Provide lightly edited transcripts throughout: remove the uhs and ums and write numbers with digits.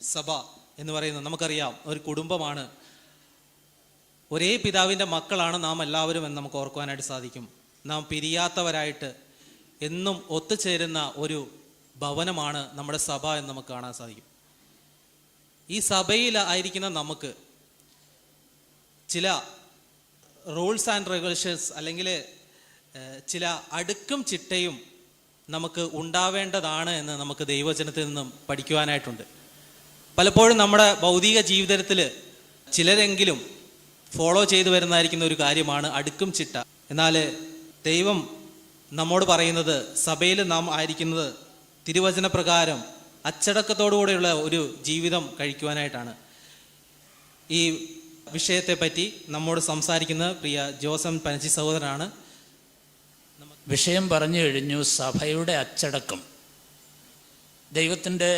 സഭ എന്ന് പറയുന്നത് നമുക്കറിയാം, ഒരു കുടുംബമാണ്. ഒരേ പിതാവിൻ്റെ മക്കളാണ് നാം എല്ലാവരും എന്ന് നമുക്ക് ഓർക്കുവാനായിട്ട് സാധിക്കും. നാം പിരിയാത്തവരായിട്ട് എന്നും ഒത്തുചേരുന്ന ഒരു ഭവനമാണ് നമ്മുടെ സഭ എന്ന് നമുക്ക് കാണാൻ സാധിക്കും. ഈ സഭയിൽ ആയിരിക്കുന്ന നമുക്ക് ചില റൂൾസ് ആൻഡ് റെഗുലേഷൻസ് അല്ലെങ്കിൽ ചില അടുക്കും ചിട്ടയും നമുക്ക് ഉണ്ടാവേണ്ടതാണ് എന്ന് നമുക്ക് ദൈവവചനത്തിൽ നിന്നും പഠിക്കുവാനായിട്ടുണ്ട്. പലപ്പോഴും നമ്മുടെ ഭൗതിക ജീവിതത്തിൽ ചിലരെങ്കിലും ഫോളോ ചെയ്തു വരുന്നതായിരിക്കുന്ന ഒരു കാര്യമാണ് അടുക്കും ചിട്ട. എന്നാൽ ദൈവം നമ്മോട് പറയുന്നത് സഭയിൽ നാം ആയിരിക്കുന്നത് തിരുവചന പ്രകാരം അച്ചടക്കത്തോടുകൂടെയുള്ള ഒരു ജീവിതം കഴിക്കുവാനായിട്ടാണ്. ഈ വിഷയത്തെ പറ്റി നമ്മോട് സംസാരിക്കുന്ന പ്രിയ ജോസഫ് പനച്ചി സഹോദരനാണ്. വിഷയം പറഞ്ഞു കഴിഞ്ഞു, സഭയുടെ അച്ചടക്കം. ദൈവത്തിൻ്റെ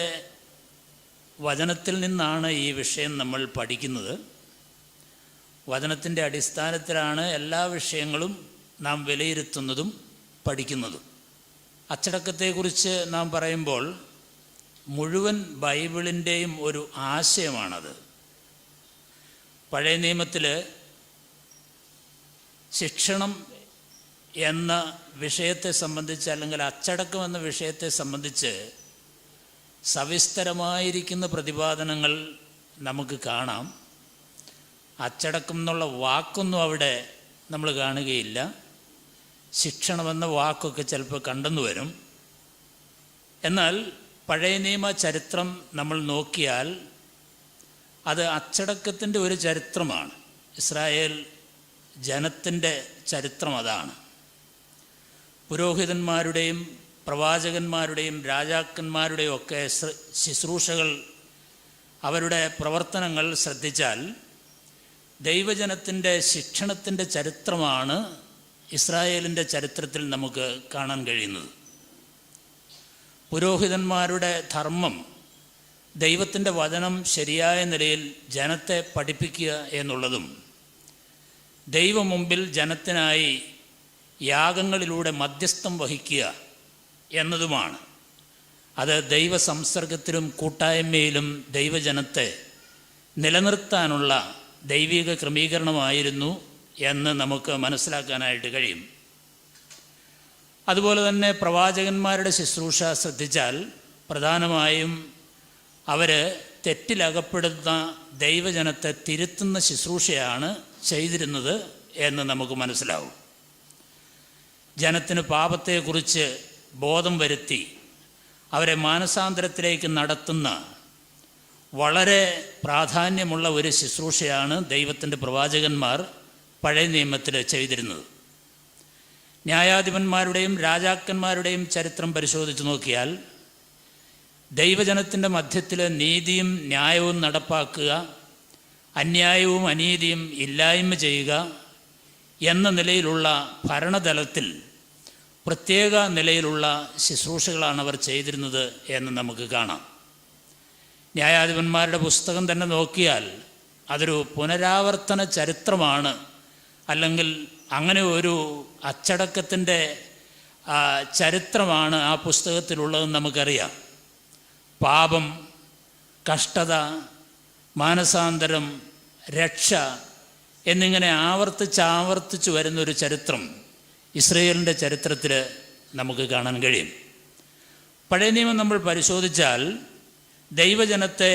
വചനത്തിൽ നിന്നാണ് ഈ വിഷയം നമ്മൾ പഠിക്കുന്നത്. വചനത്തിൻ്റെ അടിസ്ഥാനത്തിലാണ് എല്ലാ വിഷയങ്ങളും നാം വിലയിരുത്തുന്നതും പഠിക്കുന്നതും. അച്ചടക്കത്തെക്കുറിച്ച് നാം പറയുമ്പോൾ മുഴുവൻ ബൈബിളിൻ്റെയും ഒരു ആശയമാണത്. പഴയ നിയമത്തിൽ ശിക്ഷണം എന്ന വിഷയത്തെ സംബന്ധിച്ച്, അല്ലെങ്കിൽ അച്ചടക്കം എന്ന വിഷയത്തെ സംബന്ധിച്ച് സവിസ്തരമായിരിക്കുന്ന പ്രതിപാദനങ്ങൾ നമുക്ക് കാണാം. അച്ചടക്കം എന്നുള്ള വാക്കൊന്നും അവിടെ നമ്മൾ കാണുകയില്ല. ശിക്ഷണമെന്ന വാക്കൊക്കെ ചിലപ്പോൾ കണ്ടെന്നു വരും. എന്നാൽ പഴയ നിയമ ചരിത്രം നമ്മൾ നോക്കിയാൽ അത് അച്ചടക്കത്തിൻ്റെ ഒരു ചരിത്രമാണ്. ഇസ്രായേൽ ജനത്തിൻ്റെ ചരിത്രം അതാണ്. പുരോഹിതന്മാരുടെയും പ്രവാചകന്മാരുടെയും രാജാക്കന്മാരുടെയും ഒക്കെ ശുശ്രൂഷകൾ, അവരുടെ പ്രവർത്തനങ്ങൾ ശ്രദ്ധിച്ചാൽ ദൈവജനത്തിൻ്റെ ശിക്ഷണത്തിൻ്റെ ചരിത്രമാണ് ഇസ്രായേലിൻ്റെ ചരിത്രത്തിൽ നമുക്ക് കാണാൻ കഴിയുന്നത്. പുരോഹിതന്മാരുടെ ധർമ്മം ദൈവത്തിൻ്റെ വചനം ശരിയായ നിലയിൽ ജനത്തെ പഠിപ്പിക്കുക എന്നുള്ളതും ദൈവം മുമ്പിൽ ജനത്തിനായി യാഗങ്ങളിലൂടെ മധ്യസ്ഥം വഹിക്കുക എന്നതുമാണ്. അത് ദൈവ സംസർഗത്തിലും കൂട്ടായ്മയിലും ദൈവജനത്തെ നിലനിർത്താനുള്ള ദൈവിക ക്രമീകരണമായിരുന്നു എന്ന് നമുക്ക് മനസ്സിലാക്കാനായിട്ട് കഴിയും. അതുപോലെ തന്നെ പ്രവാചകന്മാരുടെ ശുശ്രൂഷ ശ്രദ്ധിച്ചാൽ പ്രധാനമായും അവർ തെറ്റിലകപ്പെടുന്ന ദൈവജനത്തെ തിരുത്തുന്ന ശുശ്രൂഷയാണ് ചെയ്തിരുന്നത് എന്ന് നമുക്ക് മനസ്സിലാവും. ജനത്തിന് പാപത്തെക്കുറിച്ച് ബോധം വരുത്തി അവരെ മാനസാന്തരത്തിലേക്ക് നടത്തുന്ന വളരെ പ്രാധാന്യമുള്ള ഒരു ശുശ്രൂഷയാണ് ദൈവത്തിൻ്റെ പ്രവാചകന്മാർ പഴയ നിയമത്തിൽ ചെയ്തിരുന്നത്. ന്യായാധിപന്മാരുടെയും രാജാക്കന്മാരുടെയും ചരിത്രം പരിശോധിച്ച് നോക്കിയാൽ ദൈവജനത്തിൻ്റെ മധ്യത്തിൽ നീതിയും ന്യായവും നടപ്പാക്കുക, അന്യായവും അനീതിയും ഇല്ലായ്മ ചെയ്യുക എന്ന നിലയിലുള്ള ഭരണതലത്തിൽ പ്രത്യേക നിലയിലുള്ള ശുശ്രൂഷകളാണ് അവർ ചെയ്തിരുന്നത് എന്ന് നമുക്ക് കാണാം. ന്യായാധിപന്മാരുടെ പുസ്തകം തന്നെ നോക്കിയാൽ അതൊരു പുനരാവർത്തന ചരിത്രമാണ്, അല്ലെങ്കിൽ അങ്ങനെ ഒരു അച്ചടക്കത്തിൻ്റെ ചരിത്രമാണ് ആ പുസ്തകത്തിലുള്ളതെന്ന് നമുക്കറിയാം. പാപം, കഷ്ടത, മാനസാന്തരം, രക്ഷ എന്നിങ്ങനെ ആവർത്തിച്ച് വരുന്നൊരു ചരിത്രം ഇസ്രയേലിൻ്റെ ചരിത്രത്തിൽ നമുക്ക് കാണാൻ കഴിയും. പഴയ നിയമം നമ്മൾ പരിശോധിച്ചാൽ ദൈവജനത്തെ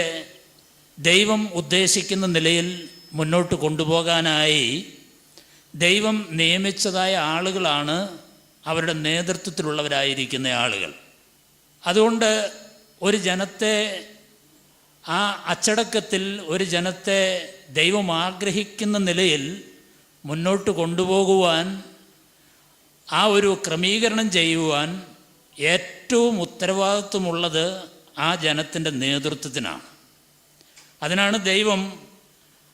ദൈവം ഉദ്ദേശിക്കുന്ന നിലയിൽ മുന്നോട്ട് കൊണ്ടുപോകാനായി ദൈവം നിയമിച്ചതായ ആളുകളാണ് അവരുടെ നേതൃത്വത്തിലുള്ളവരായിരിക്കുന്ന ആളുകൾ. അതുകൊണ്ട് ഒരു ജനത്തെ ആ അച്ചടക്കത്തിൽ, ഒരു ജനത്തെ ദൈവം ആഗ്രഹിക്കുന്ന നിലയിൽ മുന്നോട്ട് കൊണ്ടുപോകുവാൻ, ആ ഒരു ക്രമീകരണം ചെയ്യുവാൻ ഏറ്റവും ഉത്തരവാദിത്വമുള്ളത് ആ ജനത്തിൻ്റെ നേതൃത്വത്തിനാണ്. അതിനാണ് ദൈവം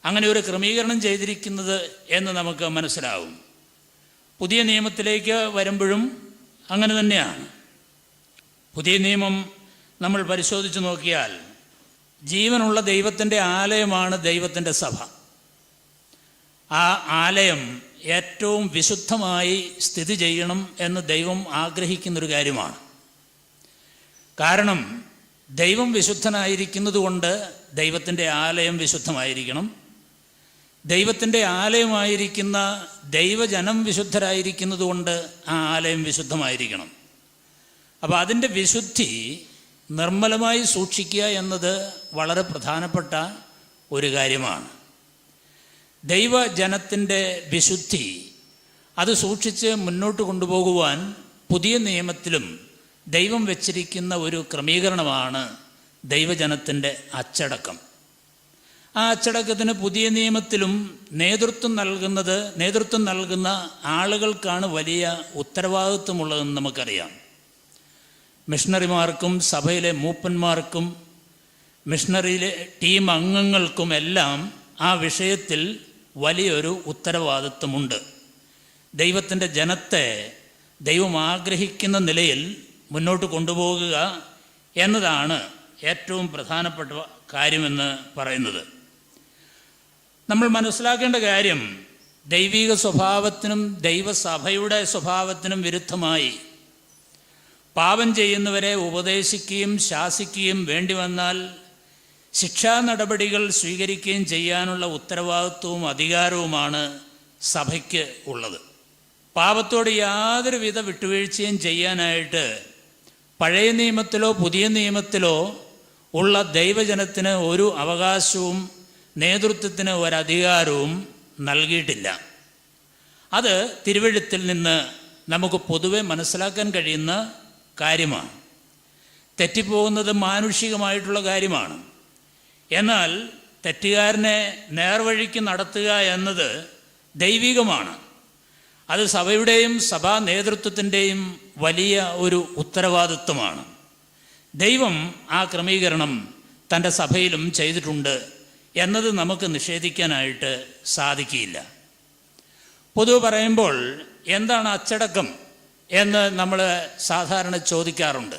അങ്ങനെ ഒരു ക്രമീകരണം ചെയ്തിരിക്കുന്നത് എന്ന് നമുക്ക് മനസ്സിലാവും. പുതിയ നിയമത്തിലേക്ക് വരുമ്പോഴും അങ്ങനെ തന്നെയാണ്. പുതിയ നിയമം നമ്മൾ പരിശോധിച്ച് നോക്കിയാൽ ജീവനുള്ള ദൈവത്തിൻ്റെ ആലയമാണ് ദൈവത്തിൻ്റെ സഭ. ആ ആലയം ഏറ്റവും വിശുദ്ധമായി സ്ഥിതി ചെയ്യണം എന്ന് ദൈവം ആഗ്രഹിക്കുന്നൊരു കാര്യമാണ്. കാരണം ദൈവം വിശുദ്ധനായിരിക്കുന്നത് കൊണ്ട് ദൈവത്തിൻ്റെ ആലയം വിശുദ്ധമായിരിക്കണം. ദൈവത്തിൻ്റെ ആലയമായിരിക്കുന്ന ദൈവജനം വിശുദ്ധരായിരിക്കുന്നത് കൊണ്ട് ആ ആലയം വിശുദ്ധമായിരിക്കണം. അപ്പോൾ അതിൻ്റെ വിശുദ്ധി നിർമ്മലമായി സൂക്ഷിക്കുക എന്നത് വളരെ പ്രധാനപ്പെട്ട ഒരു കാര്യമാണ്. ദൈവജനത്തിൻ്റെ വിശുദ്ധി അത് സൂക്ഷിച്ച് മുന്നോട്ട് കൊണ്ടുപോകുവാൻ പുതിയ നിയമത്തിലും ദൈവം വച്ചിരിക്കുന്ന ഒരു ക്രമീകരണമാണ് ദൈവജനത്തിൻ്റെ അച്ചടക്കം. ആ അച്ചടക്കത്തിന് പുതിയ നിയമത്തിലും നേതൃത്വം നൽകുന്ന ആളുകൾക്കാണ് വലിയ ഉത്തരവാദിത്വമുള്ളതെന്ന് നമുക്കറിയാം. മിഷണറിമാർക്കും സഭയിലെ മൂപ്പന്മാർക്കും മിഷണറിയിലെ ടീം അംഗങ്ങൾക്കുമെല്ലാം ആ വിഷയത്തിൽ വലിയൊരു ഉത്തരവാദിത്വമുണ്ട്. ദൈവത്തിൻ്റെ ജനത്തെ ദൈവം ആഗ്രഹിക്കുന്ന നിലയിൽ മുന്നോട്ട് കൊണ്ടുപോകുക എന്നതാണ് ഏറ്റവും പ്രധാനപ്പെട്ട കാര്യമെന്ന് പറയുന്നത്. നമ്മൾ മനസ്സിലാക്കേണ്ട കാര്യം, ദൈവിക സ്വഭാവത്തിനും ദൈവസഭയുടെ സ്വഭാവത്തിനും വിരുദ്ധമായി പാപം ചെയ്യുന്നവരെ ഉപദേശിക്കുകയും ശാസിക്കുകയും വേണ്ടി വന്നാൽ ശിക്ഷാ നടപടികൾ സ്വീകരിക്കുകയും ചെയ്യാനുള്ള ഉത്തരവാദിത്വവും അധികാരവുമാണ് സഭയ്ക്ക് ഉള്ളത്. പാപത്തോട് യാതൊരുവിധ വിട്ടുവീഴ്ചയും ചെയ്യാനായിട്ട് പഴയ നിയമത്തിലോ പുതിയ നിയമത്തിലോ ഉള്ള ദൈവജനത്തിന് ഒരു അവകാശവും നേതൃത്വത്തിന് ഒരധികാരവും നൽകിയിട്ടില്ല. അത് തിരുവെഴുത്തിൽ നിന്ന് നമുക്ക് പൊതുവെ മനസ്സിലാക്കാൻ കഴിയുന്ന കാര്യമാണ്. തെറ്റിപ്പോകുന്നത് മാനുഷികമായിട്ടുള്ള കാര്യമാണ്. എന്നാൽ തെറ്റുകാരനെ നേർവഴിക്ക് നടത്തുക എന്നത് ദൈവികമാണ്. അത് സഭയുടെയും സഭാ നേതൃത്വത്തിൻ്റെയും വലിയ ഒരു ഉത്തരവാദിത്വമാണ്. ദൈവം ആ ക്രമീകരണം തൻ്റെ സഭയിലും ചെയ്തിട്ടുണ്ട് എന്നത് നമുക്ക് നിഷേധിക്കാനായിട്ട് സാധിക്കില്ല. പൊതുവെ പറയുമ്പോൾ എന്താണ് അച്ചടക്കം എന്ന് നമ്മൾ സാധാരണ ചോദിക്കാറുണ്ട്.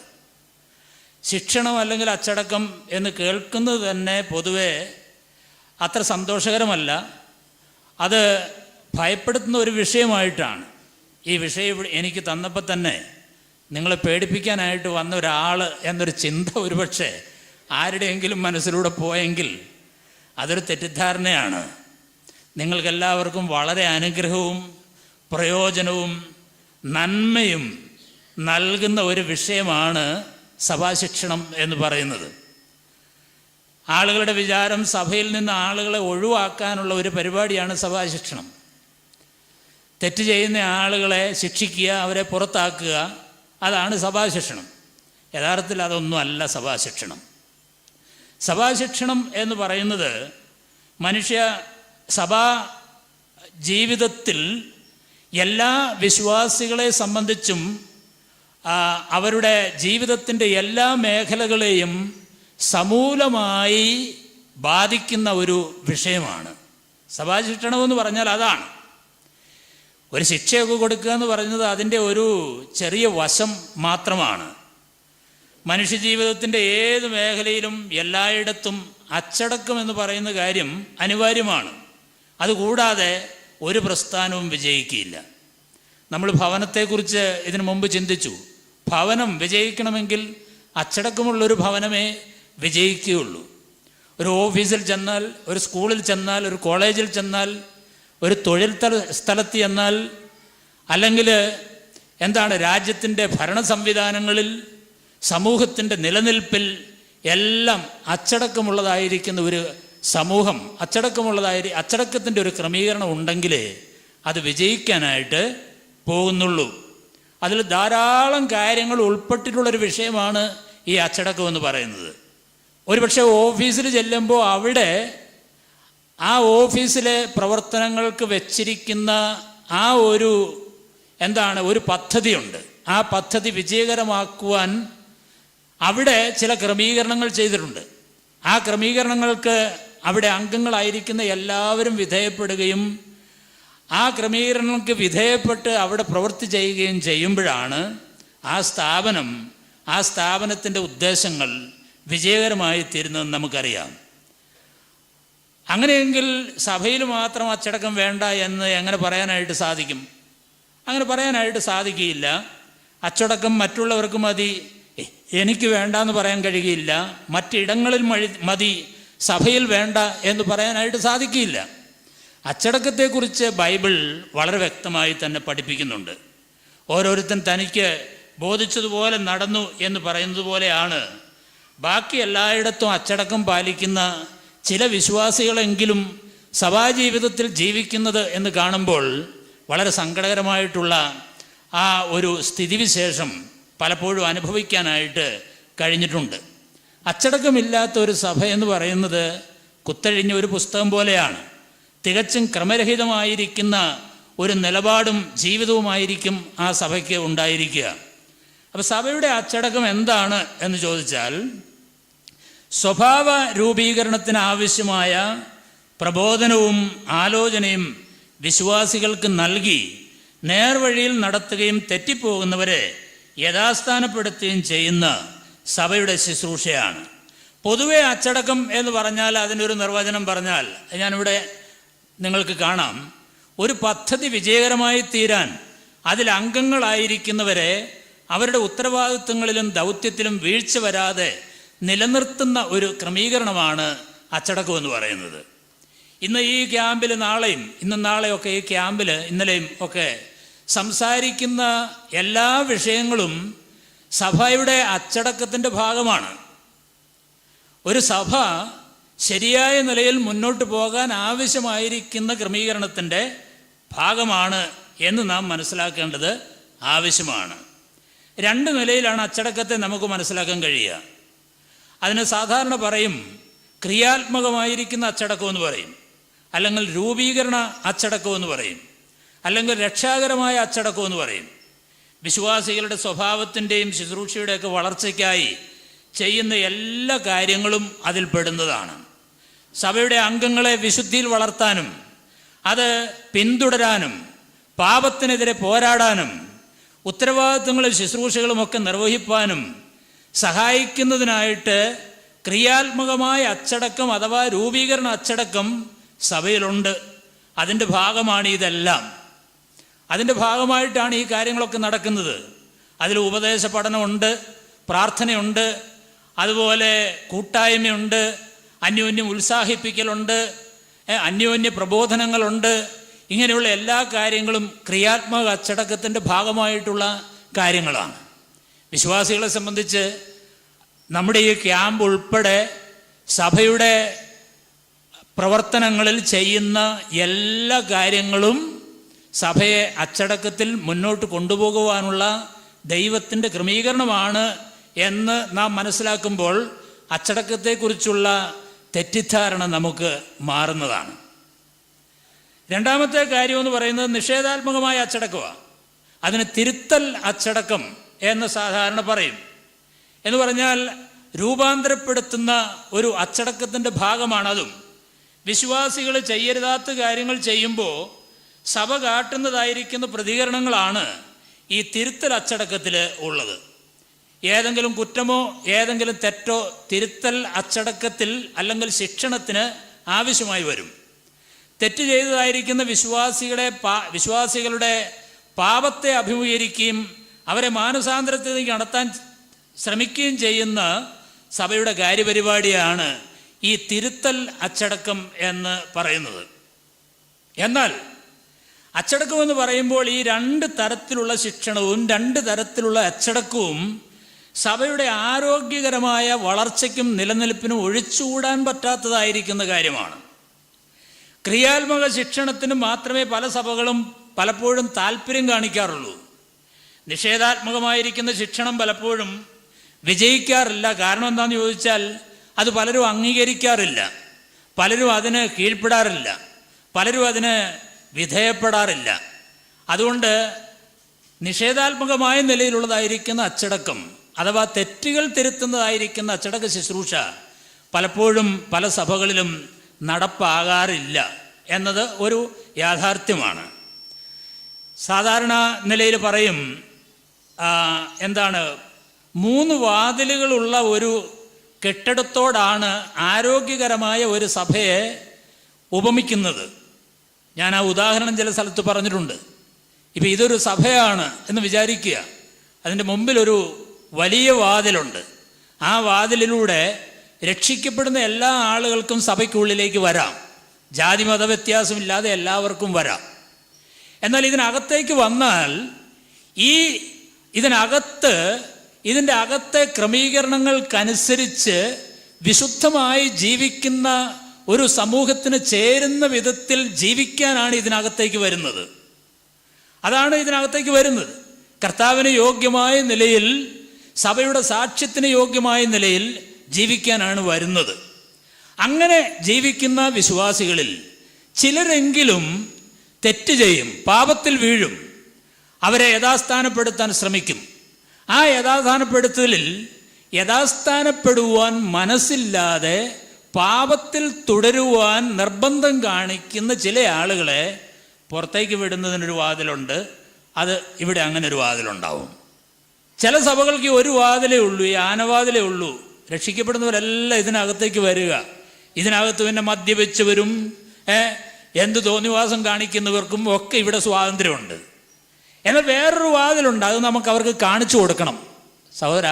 ശിക്ഷണം അല്ലെങ്കിൽ അച്ചടക്കം എന്ന് കേൾക്കുന്നത് തന്നെ പൊതുവെ അത്ര സന്തോഷകരമല്ല. അത് ഭയപ്പെടുത്തുന്ന ഒരു വിഷയമായിട്ടാണ്. ഈ വിഷയം എനിക്ക് തന്നപ്പോൾ തന്നെ നിങ്ങളെ പേടിപ്പിക്കാനായിട്ട് വന്ന ഒരാൾ എന്നൊരു ചിന്ത ഒരുപക്ഷെ ആരുടെയെങ്കിലും മനസ്സിലൂടെ പോയെങ്കിൽ അതൊരു തെറ്റിദ്ധാരണയാണ്. നിങ്ങൾക്കെല്ലാവർക്കും വളരെ അനുഗ്രഹവും പ്രയോജനവും നന്മയും നൽകുന്ന ഒരു വിഷയമാണ് സഭാശിക്ഷണം എന്ന് പറയുന്നത്. ആളുകളുടെ വിചാരം സഭയിൽ നിന്ന് ആളുകളെ ഒഴിവാക്കാനുള്ള ഒരു പരിപാടിയാണ് സഭാശിക്ഷണം. തെറ്റ് ചെയ്യുന്ന ആളുകളെ ശിക്ഷിക്കുക, അവരെ പുറത്താക്കുക, അതാണ് സഭാശിക്ഷണം. യഥാർത്ഥത്തിൽ അതൊന്നും അല്ല സഭാശിക്ഷണം. സഭാശിക്ഷണം എന്ന് പറയുന്നത് മനുഷ്യ സഭാ ജീവിതത്തിൽ എല്ലാ വിശ്വാസികളെ സംബന്ധിച്ചും അവരുടെ ജീവിതത്തിൻ്റെ എല്ലാ മേഖലകളെയും സമൂലമായി ബാധിക്കുന്ന ഒരു വിഷയമാണ്. സഭാശിക്ഷണമെന്ന് പറഞ്ഞാൽ അതാണ്. ഒരു ശിക്ഷയൊക്കെ കൊടുക്കുക എന്ന് പറയുന്നത് അതിൻ്റെ ഒരു ചെറിയ വശം മാത്രമാണ്. മനുഷ്യജീവിതത്തിൻ്റെ ഏത് മേഖലയിലും എല്ലായിടത്തും അച്ചടക്കം എന്ന് പറയുന്ന കാര്യം അനിവാര്യമാണ്. അതുകൂടാതെ ഒരു പ്രസ്ഥാനവും വിജയിക്കില്ല. നമ്മൾ ഭവനത്തെക്കുറിച്ച് ഇതിനു മുമ്പ് ചിന്തിച്ചു. ഭവനം വിജയിക്കണമെങ്കിൽ അച്ചടക്കമുള്ളൊരു ഭവനമേ വിജയിക്കുകയുള്ളൂ. ഒരു ഓഫീസിൽ ചെന്നാൽ, ഒരു സ്കൂളിൽ ചെന്നാൽ, ഒരു കോളേജിൽ ചെന്നാൽ, ഒരു തൊഴിൽ സ്ഥലത്ത് ചെന്നാൽ, അല്ലെങ്കിൽ രാജ്യത്തിൻ്റെ ഭരണ സംവിധാനങ്ങളിൽ, സമൂഹത്തിൻ്റെ നിലനിൽപ്പിൽ എല്ലാം അച്ചടക്കമുള്ളതായിരിക്കുന്ന ഒരു സമൂഹം, അച്ചടക്കത്തിൻ്റെ ഒരു ക്രമീകരണം ഉണ്ടെങ്കിലേ അത് വിജയിക്കാനായിട്ട് പോകുന്നുള്ളൂ. അതിൽ ധാരാളം കാര്യങ്ങൾ ഉൾപ്പെട്ടിട്ടുള്ളൊരു വിഷയമാണ് ഈ അച്ചടക്കം എന്ന് പറയുന്നത്. ഒരുപക്ഷെ ഓഫീസിൽ ചെല്ലുമ്പോൾ അവിടെ ആ ഓഫീസിലെ പ്രവർത്തനങ്ങൾക്ക് വെച്ചിരിക്കുന്ന ആ ഒരു ഒരു പദ്ധതിയുണ്ട്. ആ പദ്ധതി വിജയകരമാക്കുവാൻ അവിടെ ചില ക്രമീകരണങ്ങൾ ചെയ്തിട്ടുണ്ട്. ആ ക്രമീകരണങ്ങൾക്ക് അവിടെ അംഗങ്ങളായിരിക്കുന്ന എല്ലാവരും വിധേയപ്പെടുകയും ആ ക്രമീകരണങ്ങൾക്ക് വിധേയപ്പെട്ട് അവിടെ പ്രവൃത്തി ചെയ്യുകയും ചെയ്യുമ്പോഴാണ് ആ സ്ഥാപനത്തിൻ്റെ ഉദ്ദേശങ്ങൾ വിജയകരമായി തീരുന്നതെന്ന് നമുക്കറിയാം. അങ്ങനെയെങ്കിൽ സഭയിൽ മാത്രം അച്ചടക്കം വേണ്ട എന്ന് എങ്ങനെ പറയാനായിട്ട് സാധിക്കും? അങ്ങനെ പറയാനായിട്ട് സാധിക്കില്ല. അച്ചടക്കം മറ്റുള്ളവർക്ക് മതി, എനിക്ക് വേണ്ട എന്ന് പറയാൻ കഴിയുകയില്ല, മറ്റിടങ്ങളിൽ മതി, സഭയിൽ വേണ്ട എന്ന് പറയാനായിട്ട് സാധിക്കില്ല. അച്ചടക്കത്തെക്കുറിച്ച് ബൈബിൾ വളരെ വ്യക്തമായി തന്നെ പഠിപ്പിക്കുന്നുണ്ട്. ഓരോരുത്തൻ തനിക്ക് ബോധിച്ചതുപോലെ നടന്നു എന്ന് പറയുന്നത് പോലെയാണ് ബാക്കി എല്ലായിടത്തും അച്ചടക്കം പാലിക്കുന്ന ചില വിശ്വാസികളെങ്കിലും സഭാജീവിതത്തിൽ ജീവിക്കുന്നത് എന്ന് കാണുമ്പോൾ വളരെ സങ്കടകരമായിട്ടുള്ള ആ ഒരു സ്ഥിതിവിശേഷം പലപ്പോഴും അനുഭവിക്കാനായിട്ട് കഴിഞ്ഞിട്ടുണ്ട്. അച്ചടക്കമില്ലാത്ത ഒരു സഭ എന്ന് പറയുന്നത് കുത്തഴിഞ്ഞ ഒരു പുസ്തകം പോലെയാണ്. തികച്ചും ക്രമരഹിതമായിരിക്കുന്ന ഒരു നിലപാടും ജീവിതവുമായിരിക്കും ആ സഭയ്ക്ക് ഉണ്ടായിരിക്കുക. അപ്പോൾ സഭയുടെ അച്ചടക്കം എന്താണ് എന്ന് ചോദിച്ചാൽ, സ്വഭാവ രൂപീകരണത്തിന് ആവശ്യമായ പ്രബോധനവും ആലോചനയും വിശ്വാസികൾക്ക് നൽകി നേർവഴിയിൽ നടത്തുകയും തെറ്റിപ്പോകുന്നവരെ യഥാസ്ഥാനപ്പെടുത്തുകയും ചെയ്യുന്ന സഭയുടെ ശുശ്രൂഷയാണ്. പൊതുവെ അച്ചടക്കം എന്ന് പറഞ്ഞാൽ അതിനൊരു നിർവചനം പറഞ്ഞാൽ ഞാനിവിടെ നിങ്ങൾക്ക് കാണാം. ഒരു പദ്ധതി വിജയകരമായി തീരാൻ അതിൽ അംഗങ്ങളായിരിക്കുന്നവരെ അവരുടെ ഉത്തരവാദിത്വങ്ങളിലും ദൗത്യത്തിലും വീഴ്ച വരാതെ നിലനിർത്തുന്ന ഒരു ക്രമീകരണമാണ് അച്ചടക്കം എന്ന് പറയുന്നത്. ഇന്ന് ഈ ക്യാമ്പിൽ നാളെയും ഇന്നും നാളെയൊക്കെ ഈ ക്യാമ്പിൽ ഇന്നലെയും ഒക്കെ സംസാരിക്കുന്ന എല്ലാ വിഷയങ്ങളും സഭയുടെ അച്ചടക്കത്തിൻ്റെ ഭാഗമാണ്. ഒരു സഭ ശരിയായ നിലയിൽ മുന്നോട്ട് പോകാൻ ആവശ്യമായിരിക്കുന്ന ക്രമീകരണത്തിൻ്റെ ഭാഗമാണ് എന്ന് നാം മനസ്സിലാക്കേണ്ടത് ആവശ്യമാണ്. രണ്ട് നിലയിലാണ് അച്ചടക്കത്തെ നമുക്ക് മനസ്സിലാക്കാൻ കഴിയുക. അതിന് സാധാരണ പറയും ക്രിയാത്മകമായിരിക്കുന്ന അച്ചടക്കം എന്ന് പറയും, അല്ലെങ്കിൽ രൂപീകരണ അച്ചടക്കം എന്ന് പറയും, അല്ലെങ്കിൽ രക്ഷാകരമായ അച്ചടക്കം എന്ന് പറയും. വിശ്വാസികളുടെ സ്വഭാവത്തിൻ്റെയും ശുശ്രൂഷയുടെയൊക്കെ വളർച്ചയ്ക്കായി ചെയ്യുന്ന എല്ലാ കാര്യങ്ങളും അതിൽ പെടുന്നതാണ്. സഭയുടെ അംഗങ്ങളെ വിശുദ്ധിയിൽ വളർത്താനും അത് പിന്തുടരാനും പാപത്തിനെതിരെ പോരാടാനും ഉത്തരവാദിത്വങ്ങളും ശുശ്രൂഷകളുമൊക്കെ നിർവഹിപ്പാനും സഹായിക്കുന്നതിനായിട്ട് ക്രിയാത്മകമായ അച്ചടക്കം അഥവാ രൂപീകരണ അച്ചടക്കം സഭയിലുണ്ട്. അതിൻ്റെ ഭാഗമാണ് ഇതെല്ലാം. അതിൻ്റെ ഭാഗമായിട്ടാണ് ഈ കാര്യങ്ങളൊക്കെ നടക്കുന്നത്. അതിൽ ഉപദേശ പഠനമുണ്ട്, പ്രാർത്ഥനയുണ്ട്, അതുപോലെ കൂട്ടായ്മയുണ്ട്, അന്യോന്യം ഉത്സാഹിപ്പിക്കലുണ്ട്, അന്യോന്യ പ്രബോധനങ്ങളുണ്ട്. ഇങ്ങനെയുള്ള എല്ലാ കാര്യങ്ങളും ക്രിയാത്മക അച്ചടക്കത്തിൻ്റെ ഭാഗമായിട്ടുള്ള കാര്യങ്ങളാണ്. വിശ്വാസികളെ സംബന്ധിച്ച് നമ്മുടെ ഈ ക്യാമ്പ് ഉൾപ്പെടെ സഭയുടെ പ്രവർത്തനങ്ങളിൽ ചെയ്യുന്ന എല്ലാ കാര്യങ്ങളും സഭയെ അച്ചടക്കത്തിൽ മുന്നോട്ട് കൊണ്ടുപോകുവാനുള്ള ദൈവത്തിൻ്റെ ക്രമീകരണമാണ് എന്ന് നാം മനസ്സിലാക്കുമ്പോൾ അച്ചടക്കത്തെക്കുറിച്ചുള്ള തെറ്റിദ്ധാരണ നമുക്ക് മാറുന്നതാണ്. രണ്ടാമത്തെ കാര്യമെന്ന് പറയുന്നത് നിഷേധാത്മകമായ അച്ചടക്കമാണ്. അതിന് തിരുത്തൽ അച്ചടക്കം എന്ന് സാധാരണ പറയും. എന്ന് പറഞ്ഞാൽ രൂപാന്തരപ്പെടുത്തുന്ന ഒരു അച്ചടക്കത്തിൻ്റെ ഭാഗമാണതും. വിശ്വാസികൾ ചെയ്യരുതാത്ത കാര്യങ്ങൾ ചെയ്യുമ്പോൾ സഭ കാട്ടുന്നതായിരിക്കുന്ന പ്രതികരണങ്ങളാണ് ഈ തിരുത്തൽ അച്ചടക്കത്തിൽ ഉള്ളത്. ഏതെങ്കിലും കുറ്റമോ ഏതെങ്കിലും തെറ്റോ തിരുത്തൽ അച്ചടക്കത്തിൽ അല്ലെങ്കിൽ ശിക്ഷണത്തിന് ആവശ്യമായി വരും. തെറ്റ് ചെയ്തതായിരിക്കുന്ന വിശ്വാസികളുടെ പാപത്തെ അഭിമുഖീകരിക്കുകയും അവരെ മാനസാന്തരത്തിലേക്ക് നടത്താൻ ശ്രമിക്കുകയും ചെയ്യുന്ന സഭയുടെ കാര്യപരിപാടിയാണ് ഈ തിരുത്തൽ അച്ചടക്കം എന്ന് പറയുന്നത്. എന്നാൽ അച്ചടക്കം എന്ന് പറയുമ്പോൾ ഈ രണ്ട് തരത്തിലുള്ള ശിക്ഷണവും രണ്ട് തരത്തിലുള്ള അച്ചടക്കവും സഭയുടെ ആരോഗ്യകരമായ വളർച്ചയ്ക്കും നിലനിൽപ്പിനും ഒഴിച്ചുകൂടാൻ പറ്റാത്തതായിരിക്കുന്ന കാര്യമാണ്. ക്രിയാത്മക ശിക്ഷണത്തിന് മാത്രമേ പല സഭകളും പലപ്പോഴും താല്പര്യം കാണിക്കാറുള്ളൂ. നിഷേധാത്മകമായിരിക്കുന്ന ശിക്ഷണം പലപ്പോഴും വിജയിക്കാറില്ല. കാരണം എന്താണെന്ന് ചോദിച്ചാൽ അത് പലരും അംഗീകരിക്കാറില്ല, പലരും അതിന് കീഴ്പ്പെടാറില്ല, പലരും അതിന് വിധേയപ്പെടാറില്ല. അതുകൊണ്ട് നിഷേധാത്മകമായ നിലയിലുള്ളതായിരിക്കുന്ന അച്ചടക്കം അഥവാ തെറ്റുകൾ തിരുത്തുന്നതായിരിക്കുന്ന അച്ചടക്ക ശുശ്രൂഷ പലപ്പോഴും പല സഭകളിലും നടപ്പാകാറില്ല എന്നത് ഒരു യാഥാർത്ഥ്യമാണ്. സാധാരണ നിലയിൽ പറയും, എന്താണ്, 3 വാതിലുകളുള്ള ഒരു കെട്ടിടത്തോടാണ് ആരോഗ്യകരമായ ഒരു സഭയെ ഉപമിക്കുന്നത്. ഞാൻ ആ ഉദാഹരണം ചില സ്ഥലത്ത് പറഞ്ഞിട്ടുണ്ട്. ഇപ്പം ഇതൊരു സഭയാണ് എന്ന് വിചാരിക്കുക. അതിൻ്റെ മുമ്പിലൊരു വലിയ വാതിലുണ്ട്. ആ വാതിലിലൂടെ രക്ഷിക്കപ്പെടുന്ന എല്ലാ ആളുകൾക്കും സഭയ്ക്കുള്ളിലേക്ക് വരാം. ജാതി മത വ്യത്യാസമില്ലാതെ എല്ലാവർക്കും വരാം. എന്നാൽ ഇതിനകത്തേക്ക് വന്നാൽ ഇതിൻ്റെ അകത്തെ ക്രമീകരണങ്ങൾക്കനുസരിച്ച് വിശുദ്ധമായി ജീവിക്കുന്ന ഒരു സമൂഹത്തിന് ചേരുന്ന വിധത്തിൽ ജീവിക്കാനാണ് ഇതിനകത്തേക്ക് വരുന്നത്. അതാണ് ഇതിനകത്തേക്ക് വരുന്നത്. കർത്താവിന് യോഗ്യമായ നിലയിൽ, സഭയുടെ സാക്ഷ്യത്തിന് യോഗ്യമായ നിലയിൽ ജീവിക്കാനാണ് വരുന്നത്. അങ്ങനെ ജീവിക്കുന്ന വിശ്വാസികളിൽ ചിലരെങ്കിലും തെറ്റ് ചെയ്യും, പാപത്തിൽ വീഴും. അവരെ യഥാസ്ഥാനപ്പെടുത്താൻ ശ്രമിക്കും. ആ യഥാസ്ഥാനപ്പെടുവാൻ മനസ്സില്ലാതെ പാപത്തിൽ തുടരുവാൻ നിർബന്ധം കാണിക്കുന്ന ചില ആളുകളെ പുറത്തേക്ക് വിടുന്നതിനൊരു വാതിലുണ്ട്. അത് ഇവിടെ അങ്ങനെ ഒരു വാതിലുണ്ടാവും. ചില സഭകൾക്ക് ഒരു വാതിലേ ഉള്ളൂ, ഈ ആനവാതിലേ ഉള്ളൂ. രക്ഷിക്കപ്പെടുന്നവരെല്ലാം ഇതിനകത്തേക്ക് വരിക. ഇതിനകത്ത് പിന്നെ മദ്യപിച്ചവരും എന്ത് തോന്നിവാസം കാണിക്കുന്നവർക്കും ഒക്കെ ഇവിടെ സ്വാതന്ത്ര്യമുണ്ട്. എന്നാൽ വേറൊരു വാതിലുണ്ട്, അത് നമുക്ക് അവർക്ക് കാണിച്ചു കൊടുക്കണം. സഹോദര,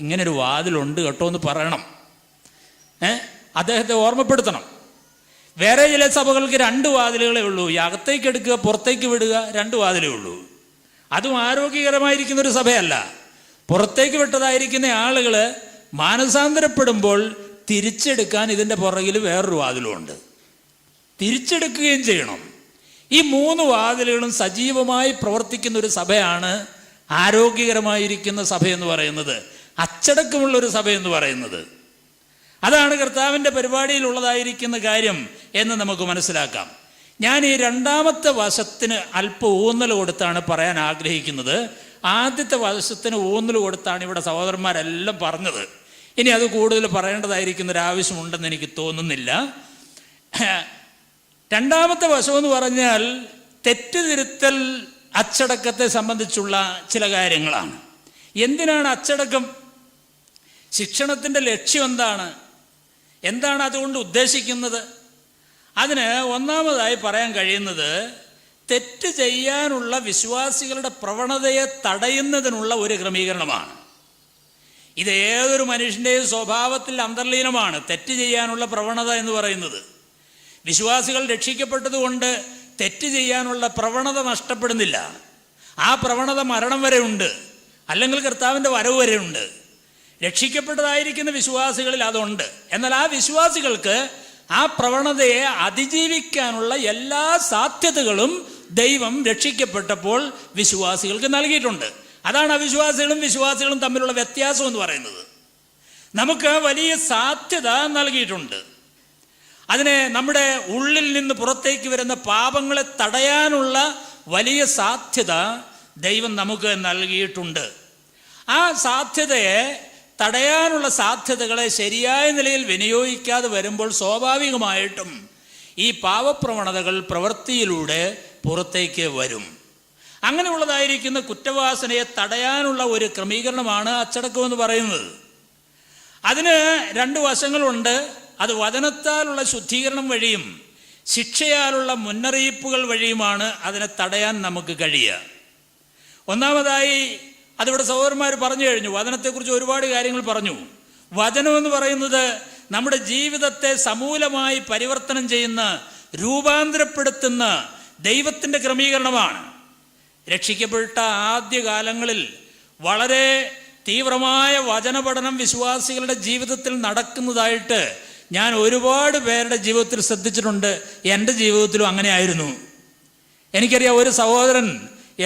ഇങ്ങനൊരു വാതിലുണ്ട് കേട്ടോ എന്ന് പറയണം, അദ്ദേഹത്തെ ഓർമ്മപ്പെടുത്തണം. വേറെ ചില സഭകൾക്ക് 2 വാതിലുകളേ ഉള്ളൂ. ഈ അകത്തേക്ക് എടുക്കുക, പുറത്തേക്ക് വിടുക, 2 വാതിലേ ഉള്ളൂ. അതും ആരോഗ്യകരമായിരിക്കുന്ന ഒരു സഭയല്ല. പുറത്തേക്ക് വിട്ടതായിരിക്കുന്ന ആളുകൾ മാനസാന്തരപ്പെടുമ്പോൾ തിരിച്ചെടുക്കാൻ ഇതിൻ്റെ പുറകിൽ വേറൊരു വാതിലുമുണ്ട്. തിരിച്ചെടുക്കുകയും ചെയ്യണം. ഈ 3 വാതിലുകളും സജീവമായി പ്രവർത്തിക്കുന്ന ഒരു സഭയാണ് ആരോഗ്യകരമായിരിക്കുന്ന സഭയെന്ന് പറയുന്നത്, അച്ചടക്കമുള്ളൊരു സഭയെന്ന് പറയുന്നത്. അതാണ് കർത്താവിൻ്റെ പരിപാടിയിലുള്ളതായിരിക്കുന്ന കാര്യം എന്ന് നമുക്ക് മനസ്സിലാക്കാം. ഞാൻ ഈ 2ാമത്തെ വശത്തിന് അല്പം ഊന്നൽ കൊടുത്താണ് പറയാൻ ആഗ്രഹിക്കുന്നത്. ആദ്യത്തെ വശത്തിന് ഊന്നൽ കൊടുത്താണ് ഇവിടെ സഹോദരന്മാരെല്ലാം പറഞ്ഞത്. ഇനി അത് കൂടുതൽ പറയേണ്ടതായിരിക്കുന്ന ഒരു ആവശ്യമുണ്ടെന്ന് എനിക്ക് തോന്നുന്നില്ല. 2ാമത്തെ വശമെന്ന് പറഞ്ഞാൽ തെറ്റുതിരുത്തൽ അച്ചടക്കത്തെ സംബന്ധിച്ചുള്ള ചില കാര്യങ്ങളാണ്. എന്തിനാണ് അച്ചടക്കം? ശിക്ഷണത്തിൻ്റെ ലക്ഷ്യം എന്താണ് അതുകൊണ്ട് ഉദ്ദേശിക്കുന്നത്? അതിന് ഒന്നാമതായി പറയാൻ കഴിയുന്നത്, തെറ്റ് ചെയ്യാനുള്ള വിശ്വാസികളുടെ പ്രവണതയെ തടയുന്നതിനുള്ള ഒരു ക്രമീകരണമാണ്. ഇത് ഏതൊരു മനുഷ്യൻ്റെയും സ്വഭാവത്തിൽ അന്തർലീനമാണ്, തെറ്റ് ചെയ്യാനുള്ള പ്രവണത എന്ന് പറയുന്നത്. വിശ്വാസികൾ രക്ഷിക്കപ്പെട്ടതുകൊണ്ട് തെറ്റ് ചെയ്യാനുള്ള പ്രവണത നഷ്ടപ്പെടുന്നില്ല. ആ പ്രവണത മരണം വരെ ഉണ്ട്, അല്ലെങ്കിൽ കർത്താവിൻ്റെ വരവ് വരെ ഉണ്ട്. രക്ഷിക്കപ്പെട്ടതായിരിക്കുന്ന വിശ്വാസികളിൽ അതുണ്ട്. എന്നാൽ ആ വിശ്വാസികൾക്ക് ആ പ്രവണതയെ അതിജീവിക്കാനുള്ള എല്ലാ സാധ്യതകളും ദൈവം രക്ഷിക്കപ്പെട്ടപ്പോൾ വിശ്വാസികൾക്ക് നൽകിയിട്ടുണ്ട്. അതാണ് അവിശ്വാസികളും വിശ്വാസികളും തമ്മിലുള്ള വ്യത്യാസം എന്ന് പറയുന്നത്. നമുക്ക് വലിയ സാധ്യത നൽകിയിട്ടുണ്ട്. അതിനെ നമ്മുടെ ഉള്ളിൽ നിന്ന് പുറത്തേക്ക് വരുന്ന പാപങ്ങളെ തടയാനുള്ള വലിയ സാധ്യത ദൈവം നമുക്ക് നൽകിയിട്ടുണ്ട്. ആ സാധ്യതയെ തടയാനുള്ള സാധ്യതകളെ ശരിയായ നിലയിൽ വിനിയോഗിക്കാതെ വരുമ്പോൾ സ്വാഭാവികമായിട്ടും ഈ പാപപ്രവണതകൾ പ്രവൃത്തിയിലൂടെ പുറത്തേക്ക് വരും. അങ്ങനെയുള്ളതായിരിക്കുന്ന കുറ്റവാസനയെ തടയാനുള്ള ഒരു ക്രമീകരണമാണ് അച്ചടക്കം എന്ന് പറയുന്നത്. അതിന് 2 വശങ്ങളുണ്ട്. അത് വചനത്താലുള്ള ശുദ്ധീകരണം വഴിയും ശിക്ഷയാലുള്ള മുന്നറിയിപ്പുകൾ വഴിയുമാണ് അതിനെ തടയാൻ നമുക്ക് കഴിയുക. ഒന്നാമതായി അതിവിടെ സഹോദരന്മാർ പറഞ്ഞു കഴിഞ്ഞു. വചനത്തെക്കുറിച്ച് ഒരുപാട് കാര്യങ്ങൾ പറഞ്ഞു. വചനം എന്ന് പറയുന്നത് നമ്മുടെ ജീവിതത്തെ സമൂലമായി പരിവർത്തനം ചെയ്യുന്ന, രൂപാന്തരപ്പെടുത്തുന്ന ദൈവത്തിൻ്റെ ക്രമീകരണമാണ്. രക്ഷിക്കപ്പെട്ട ആദ്യകാലങ്ങളിൽ വളരെ തീവ്രമായ വചനപഠനം വിശ്വാസികളുടെ ജീവിതത്തിൽ നടക്കുന്നതായിട്ട് ഞാൻ ഒരുപാട് പേരുടെ ജീവിതത്തിൽ ശ്രദ്ധിച്ചിട്ടുണ്ട്. എൻ്റെ ജീവിതത്തിലും അങ്ങനെ ആയിരുന്നു. എനിക്കറിയാം, ഒരു സഹോദരൻ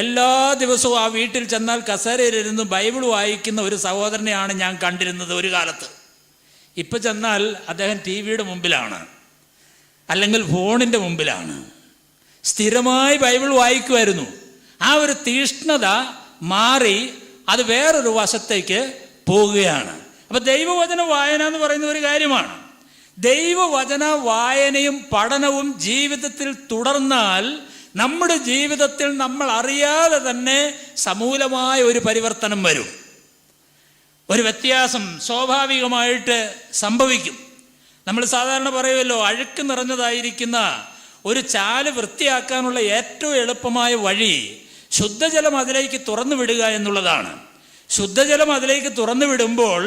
എല്ലാ ദിവസവും ആ വീട്ടിൽ ചെന്നാൽ കസേരയിലിരുന്ന് ബൈബിൾ വായിക്കുന്ന ഒരു സഹോദരനെയാണ് ഞാൻ കണ്ടിരുന്നത് ഒരു കാലത്ത്. ഇപ്പം ചെന്നാൽ അദ്ദേഹം TV മുമ്പിലാണ്, അല്ലെങ്കിൽ ഫോണിൻ്റെ മുമ്പിലാണ്. സ്ഥിരമായി ബൈബിൾ വായിക്കുമായിരുന്നു. ആ ഒരു തീഷ്ണത മാറി അത് വേറൊരു വശത്തേക്ക് പോവുകയാണ്. അപ്പം ദൈവവചന വായന എന്ന് പറയുന്ന ഒരു കാര്യമാണ്. ദൈവവചന വായനയും പഠനവും ജീവിതത്തിൽ തുടർന്നാൽ നമ്മുടെ ജീവിതത്തിൽ നമ്മൾ അറിയാതെ തന്നെ സമൂലമായ ഒരു പരിവർത്തനം വരും. ഒരു വ്യത്യാസം സ്വാഭാവികമായിട്ട് സംഭവിക്കും. നമ്മൾ സാധാരണ പറയുമല്ലോ, അഴുക്ക് നിറഞ്ഞതായിരിക്കുന്ന ഒരു ചാല് വൃത്തിയാക്കാനുള്ള ഏറ്റവും എളുപ്പമായ വഴി ശുദ്ധജലം അതിലേക്ക് തുറന്നു വിടുക എന്നുള്ളതാണ്. ശുദ്ധജലം അതിലേക്ക് തുറന്നു വിടുമ്പോൾ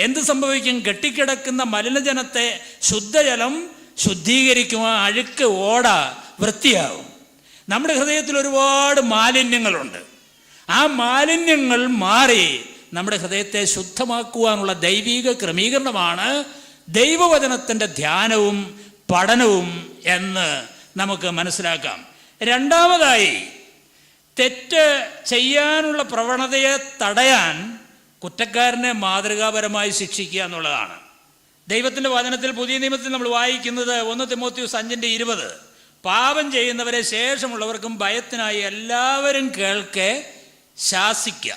എന്ത് സംഭവിക്കും? കെട്ടിക്കിടക്കുന്ന മലിനജനത്തെ ശുദ്ധജലം ശുദ്ധീകരിക്കും, ആ അഴുക്ക് ഓട വൃത്തിയാവും. നമ്മുടെ ഹൃദയത്തിൽ ഒരുപാട് മാലിന്യങ്ങളുണ്ട്. ആ മാലിന്യങ്ങൾ മാറി നമ്മുടെ ഹൃദയത്തെ ശുദ്ധമാക്കുവാനുള്ള ദൈവിക ക്രമീകരണമാണ് ദൈവവചനത്തിൻ്റെ ധ്യാനവും പഠനവും എന്ന് നമുക്ക് മനസ്സിലാക്കാം. രണ്ടാമതായി, തെറ്റ് ചെയ്യാനുള്ള പ്രവണതയെ തടയാൻ കുറ്റക്കാരനെ മാതൃകാപരമായി ശിക്ഷിക്കുക എന്നുള്ളതാണ്. ദൈവത്തിൻ്റെ വചനത്തിൽ പുതിയ നിയമത്തിൽ നമ്മൾ വായിക്കുന്നത് 1 തിമോത്തിയോസ് 5:20, പാപം ചെയ്യുന്നവരെ ശേഷമുള്ളവർക്കും ഭയത്തിനായി എല്ലാവരും കേൾക്കെ ശാസിക്കുക.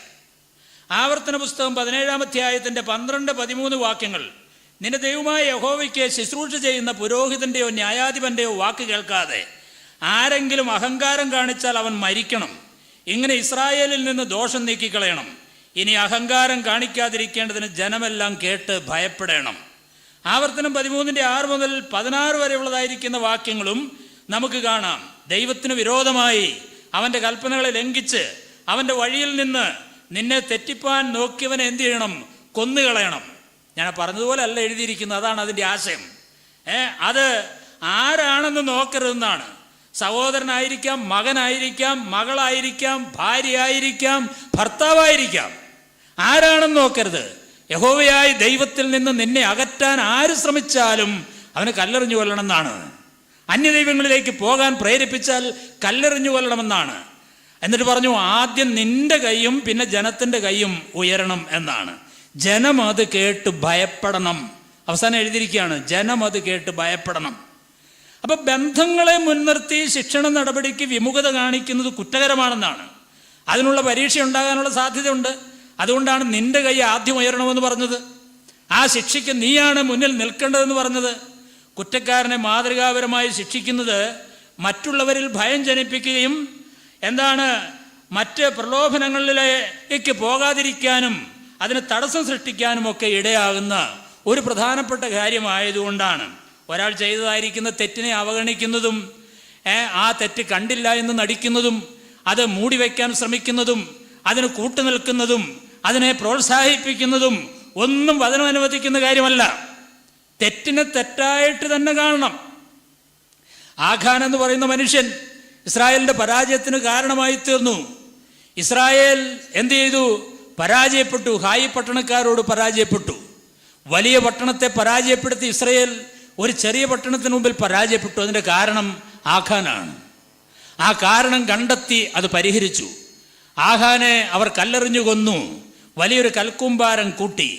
ആവർത്തന പുസ്തകം 17-ാം അധ്യായത്തിൻ്റെ 12-13 വാക്യങ്ങൾ, നിന്റെ ദൈവമായ യഹോവയ്ക്ക് ശുശ്രൂഷ ചെയ്യുന്ന പുരോഹിതൻ്റെയോ ന്യായാധിപൻ്റെയോ വാക്ക് കേൾക്കാതെ ആരെങ്കിലും അഹങ്കാരം കാണിച്ചാൽ അവൻ മരിക്കണം. ഇങ്ങനെ ഇസ്രായേലിൽ നിന്ന് ദോഷം നീക്കിക്കളയണം. ഇനി അഹങ്കാരം കാണിക്കാതിരിക്കേണ്ടതിന് ജനമെല്ലാം കേട്ട് ഭയപ്പെടണം. ആവർത്തനം 13-6 മുതൽ 16 വരെയുള്ളതായിരിക്കുന്ന വാക്യങ്ങളും നമുക്ക് കാണാം. ദൈവത്തിന് വിരോധമായി അവൻ്റെ കൽപ്പനകളെ ലംഘിച്ച് അവൻ്റെ വഴിയിൽ നിന്ന് നിന്നെ തെറ്റിപ്പാൻ നോക്കിയവനെ എന്ത് ചെയ്യണം? കൊന്നുകളയണം. ഞാൻ പറഞ്ഞതുപോലെ അല്ല എഴുതിയിരിക്കുന്നത്, അതാണ് അതിൻ്റെ ആശയം. അത് ആരാണെന്ന് നോക്കരുതെന്നാണ്. സഹോദരനായിരിക്കാം, മകനായിരിക്കാം, മകളായിരിക്കാം, ഭാര്യയായിരിക്കാം, ഭർത്താവായിരിക്കാം, ആരാണെന്ന് നോക്കരുത്. യഹോവയായ ദൈവത്തിൽ നിന്ന് നിന്നെ അകറ്റാൻ ആര് ശ്രമിച്ചാലും അവന് കല്ലെറിഞ്ഞു കൊല്ലണമെന്നാണ്. അന്യദൈവങ്ങളിലേക്ക് പോകാൻ പ്രേരിപ്പിച്ചാൽ കല്ലെറിഞ്ഞു കൊല്ലണമെന്നാണ്. എന്നിട്ട് പറഞ്ഞു, ആദ്യം നിന്റെ കൈയും പിന്നെ ജനത്തിൻ്റെ കൈയും ഉയരണം എന്നാണ്. ജനം അത് കേട്ട് ഭയപ്പെടണം. അവസാനം എഴുതിയിരിക്കുകയാണ്, ജനം അത് കേട്ട് ഭയപ്പെടണം. അപ്പൊ ബന്ധങ്ങളെ മുൻനിർത്തി ശിക്ഷണ നടപടിക്ക് വിമുഖത കാണിക്കുന്നത് കുറ്റകരമാണെന്നാണ്. അതിനുള്ള പരീക്ഷ ഉണ്ടാകാനുള്ള സാധ്യതയുണ്ട്. അതുകൊണ്ടാണ് നിന്റെ കൈ ആദ്യം ഉയരണമെന്ന് പറഞ്ഞത്. ആ ശിക്ഷയ്ക്ക് നീയാണ് മുന്നിൽ നിൽക്കേണ്ടതെന്ന് പറഞ്ഞത്. കുറ്റക്കാരനെ മാതൃകാപരമായി ശിക്ഷിക്കുന്നത് മറ്റുള്ളവരിൽ ഭയം ജനിപ്പിക്കുകയും മറ്റ് പ്രലോഭനങ്ങളിലേക്ക് പോകാതിരിക്കാനും അതിന് തടസ്സം സൃഷ്ടിക്കാനും ഒക്കെ ഇടയാകുന്ന ഒരു പ്രധാനപ്പെട്ട കാര്യമായതുകൊണ്ടാണ്. ഒരാൾ ചെയ്തതായിരിക്കുന്ന തെറ്റിനെ അവഗണിക്കുന്നതും ആ തെറ്റ് കണ്ടില്ല എന്ന് നടിക്കുന്നതും അത് മൂടിവെക്കാൻ ശ്രമിക്കുന്നതും അതിന് കൂട്ടുനിൽക്കുന്നതും അതിനെ പ്രോത്സാഹിപ്പിക്കുന്നതും ഒന്നും വചനം അനുവദിക്കുന്ന കാര്യമല്ല. തെറ്റിനെ തെറ്റായിട്ട് തന്നെ കാണണം. ആഖാൻ എന്ന് പറയുന്ന മനുഷ്യൻ ഇസ്രായേലിൻ്റെ പരാജയത്തിന് കാരണമായി തീർന്നു. ഇസ്രായേൽ എന്ത് ചെയ്തു? പരാജയപ്പെട്ടു. ഹായി പട്ടണക്കാരോട് പരാജയപ്പെട്ടു. വലിയ പട്ടണത്തെ പരാജയപ്പെടുത്തി ഇസ്രായേൽ ഒരു ചെറിയ പട്ടണത്തിന് മുമ്പിൽ പരാജയപ്പെട്ടു. അതിൻ്റെ കാരണം ആഖാനാണ്. ആ കാരണം കണ്ടെത്തി അത് പരിഹരിച്ചു. ആഖാനെ അവർ കല്ലെറിഞ്ഞു കൊന്നു. വലിയൊരു കൽക്കൂമ്പാരം കൂട്ടി.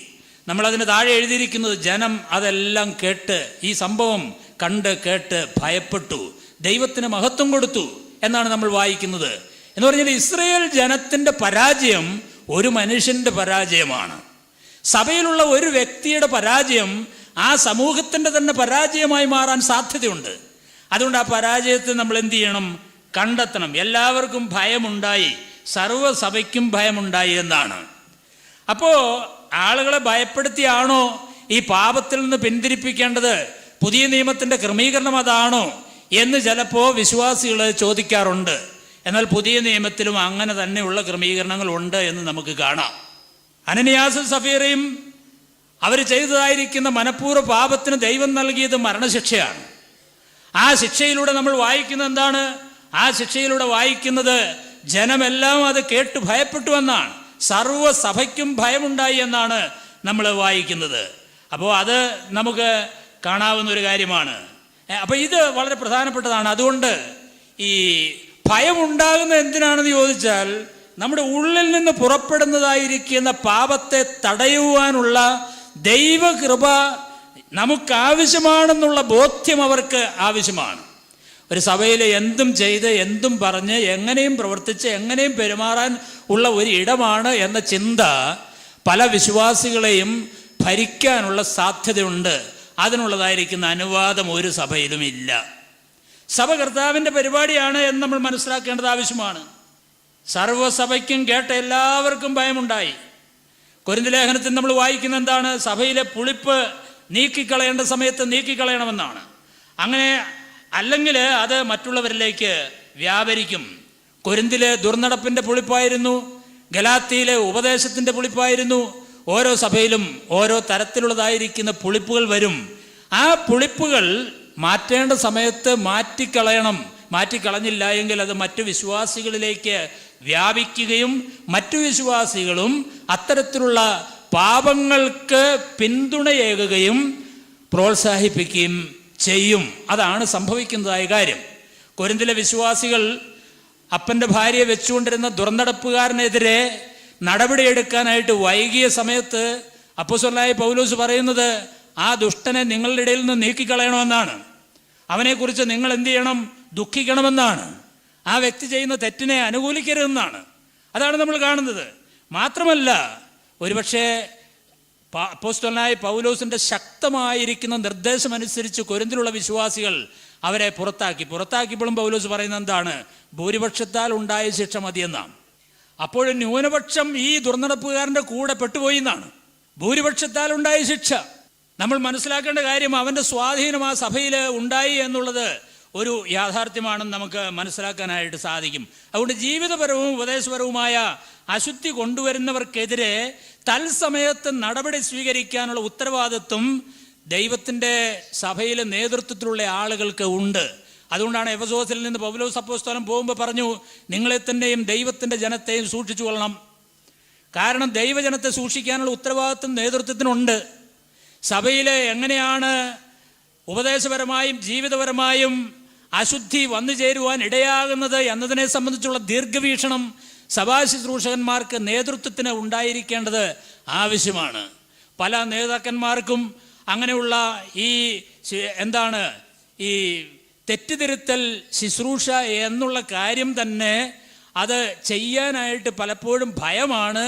നമ്മളതിന് താഴെ എഴുതിയിരിക്കുന്നത്, ജനം അതെല്ലാം കേട്ട്, ഈ സംഭവം കണ്ട് കേട്ട് ഭയപ്പെട്ടു, ദൈവത്തിന് മഹത്വം കൊടുത്തു എന്നാണ് നമ്മൾ വായിക്കുന്നത്. എന്ന് പറഞ്ഞാൽ ഇസ്രായേൽ ജനത്തിൻ്റെ പരാജയം ഒരു മനുഷ്യൻ്റെ പരാജയമാണ്. സഭയിലുള്ള ഒരു വ്യക്തിയുടെ പരാജയം ആ സമൂഹത്തിൻ്റെ തന്നെ പരാജയമായി മാറാൻ സാധ്യതയുണ്ട്. അതുകൊണ്ട് ആ പരാജയത്തെ നമ്മൾ എന്ത് ചെയ്യണം? കണ്ടെത്തണം. എല്ലാവർക്കും ഭയമുണ്ടായി, സർവ്വസഭയ്ക്കും ഭയമുണ്ടായി എന്നാണ്. അപ്പോൾ ആളുകളെ ഭയപ്പെടുത്തിയാണോ ഈ പാപത്തിൽ നിന്ന് പിന്തിരിപ്പിക്കേണ്ടത്? പുതിയ നിയമത്തിൻ്റെ ക്രമീകരണം അതാണോ എന്ന് ചിലപ്പോൾ വിശ്വാസികൾ ചോദിക്കാറുണ്ട്. എന്നാൽ പുതിയ നിയമത്തിലും അങ്ങനെ തന്നെയുള്ള ക്രമീകരണങ്ങൾ ഉണ്ട് എന്ന് നമുക്ക് കാണാം. അനനിയാസും സഫീറയും അവർ ചെയ്തതായിരിക്കുന്ന മനഃപൂർവ്വ പാപത്തിന് ദൈവം നൽകിയത് മരണശിക്ഷയാണ്. ആ ശിക്ഷയിലൂടെ നമ്മൾ വായിക്കുന്നത് എന്താണ്? ആ ശിക്ഷയിലൂടെ വായിക്കുന്നത് ജനമെല്ലാം അത് കേട്ട് ഭയപ്പെട്ടു എന്നാണ്. സർവ്വസഭയ്ക്കും ഭയമുണ്ടായി എന്നാണ് നമ്മൾ വായിക്കുന്നത്. അപ്പോൾ അത് നമുക്ക് കാണാവുന്ന ഒരു കാര്യമാണ്. അപ്പോൾ ഇത് വളരെ പ്രധാനപ്പെട്ടതാണ്. അതുകൊണ്ട് ഈ ഭയമുണ്ടാകുന്നത് എന്തിനാണെന്ന് ചോദിച്ചാൽ, നമ്മുടെ ഉള്ളിൽ നിന്ന് പുറപ്പെടുന്നതായിരിക്കുന്ന പാപത്തെ തടയുവാനുള്ള ദൈവകൃപ നമുക്കാവശ്യമാണെന്നുള്ള ബോധ്യം അവർക്ക് ആവശ്യമാണ്. ഒരു സഭയിൽ എന്തും ചെയ്ത് എന്തും പറഞ്ഞ് എങ്ങനെയും പ്രവർത്തിച്ച് എങ്ങനെയും പെരുമാറാൻ ഉള്ള ഒരു ഇടമാണ് എന്ന ചിന്ത പല വിശ്വാസികളെയും ഭരിക്കാനുള്ള സാധ്യതയുണ്ട്. അതിനുള്ളതായിരിക്കുന്ന അനുവാദം ഒരു സഭയിലും ഇല്ല. സഭ കർത്താവിൻ്റെ പരിപാടിയാണ് എന്ന് നമ്മൾ മനസ്സിലാക്കേണ്ടത് ആവശ്യമാണ്. സർവ്വസഭയ്ക്കും കേട്ട എല്ലാവർക്കും ഭയമുണ്ടായി. കൊരിന്ത് ലേഖനത്തിൽ നമ്മൾ വായിക്കുന്ന എന്താണ്? സഭയിലെ പുളിപ്പ് നീക്കിക്കളയേണ്ട സമയത്ത് നീക്കിക്കളയണമെന്നാണ്. അങ്ങനെ അല്ലെങ്കിൽ അത് മറ്റുള്ളവരിലേക്ക് വ്യാപരിക്കും. കൊരിന്തിലെ ദുർനടപ്പിൻ്റെ പുളിപ്പായിരുന്നു ഗലാത്യയിലെ ഉപദേശത്തിൻ്റെ പുളിപ്പായിരുന്നു. ഓരോ സഭയിലും ഓരോ തരത്തിലുള്ളതായിരിക്കുന്ന പുളിപ്പുകൾ വരും. ആ പുളിപ്പുകൾ മാറ്റേണ്ട സമയത്ത് മാറ്റിക്കളയണം. മാറ്റിക്കളഞ്ഞില്ല എങ്കിൽ അത് മറ്റു വിശ്വാസികളിലേക്ക് വ്യാപിക്കുകയും മറ്റു വിശ്വാസികളും അത്തരത്തിലുള്ള പാപങ്ങൾക്ക് പിന്തുണയേകുകയും പ്രോത്സാഹിപ്പിക്കുകയും ചെയ്യും. അതാണ് സംഭവിക്കുന്നതായ കാര്യം. കൊരിന്തിലെ വിശ്വാസികൾ അപ്പൻ്റെ ഭാര്യയെ വെച്ചുകൊണ്ടിരുന്ന ദുർനടപ്പുകാരനെതിരെ നടപടിയെടുക്കാനായിട്ട് വൈകിയ സമയത്ത് അപ്പോസ്തലനായ പൗലോസ് പറയുന്നത് ആ ദുഷ്ടനെ നിങ്ങളുടെ ഇടയിൽ നിന്ന് നീക്കിക്കളയണമെന്നാണ്. അവനെക്കുറിച്ച് നിങ്ങൾ എന്ത് ചെയ്യണം? ദുഃഖിക്കണമെന്നാണ്. ആ വ്യക്തി ചെയ്യുന്ന തെറ്റിനെ അനുകൂലിക്കരുതെന്നാണ്. അതാണ് നമ്മൾ കാണുന്നത്. മാത്രമല്ല, ഒരുപക്ഷെ അപ്പോസ്തലനായ പൗലോസിൻ്റെ ശക്തമായിരിക്കുന്ന നിർദ്ദേശമനുസരിച്ച് കൊരിന്തിലുള്ള വിശ്വാസികൾ അവരെ പുറത്താക്കിയപ്പോഴും പൗലോസ് പറയുന്നത് എന്താണ്? ഭൂരിപക്ഷത്താൽ ഉണ്ടായ ശിക്ഷ മതിയെന്നാണ്. അപ്പോൾ ന്യൂനപക്ഷം ഈ ദുർനടപ്പുകാരൻ്റെ കൂടെ പെട്ടുപോയി എന്നാണ്. ഭൂരിപക്ഷത്താൽ ഉണ്ടായ ശിക്ഷ. നമ്മൾ മനസ്സിലാക്കേണ്ട കാര്യം അവൻ്റെ സ്വാധീനം ആ സഭയിൽ ഉണ്ടായി എന്നുള്ളത് ഒരു യാഥാർത്ഥ്യമാണെന്ന് നമുക്ക് മനസ്സിലാക്കാനായിട്ട് സാധിക്കും. അതുകൊണ്ട് ജീവിതപരവും ഉപദേശപരവുമായ അശുദ്ധി കൊണ്ടുവരുന്നവർക്കെതിരെ തത്സമയത്ത് നടപടി സ്വീകരിക്കാനുള്ള ഉത്തരവാദിത്വം ദൈവത്തിൻ്റെ സഭയിലെ നേതൃത്വത്തിലുള്ള ആളുകൾക്ക് ഉണ്ട്. അതുകൊണ്ടാണ് എഫെസോസിൽ നിന്ന് പൗലോസ് അപ്പോസ്തലൻ പോകുമ്പോൾ പറഞ്ഞു, നിങ്ങളെ തന്നെയും ദൈവത്തിൻ്റെ ജനത്തെയും സൂക്ഷിച്ചു കൊള്ളണം. കാരണം ദൈവജനത്തെ സൂക്ഷിക്കാനുള്ള ഉത്തരവാദിത്വം നേതൃത്വത്തിനുണ്ട്. സഭയിൽ എങ്ങനെയാണ് ഉപദേശപരമായും ജീവിതപരമായും അശുദ്ധി വന്നു ചേരുവാൻ ഇടയാകുന്നത് എന്നതിനെ സംബന്ധിച്ചുള്ള ദീർഘവീക്ഷണം സഭാശുശ്രൂഷകന്മാർക്ക് നേതൃത്വത്തിന് ഉണ്ടായിരിക്കേണ്ടത് ആവശ്യമാണ്. പല നേതാക്കന്മാർക്കും അങ്ങനെയുള്ള ഈ തെറ്റിതിരുത്തൽ ശുശ്രൂഷ എന്നുള്ള കാര്യം തന്നെ അത് ചെയ്യാനായിട്ട് പലപ്പോഴും ഭയമാണ്.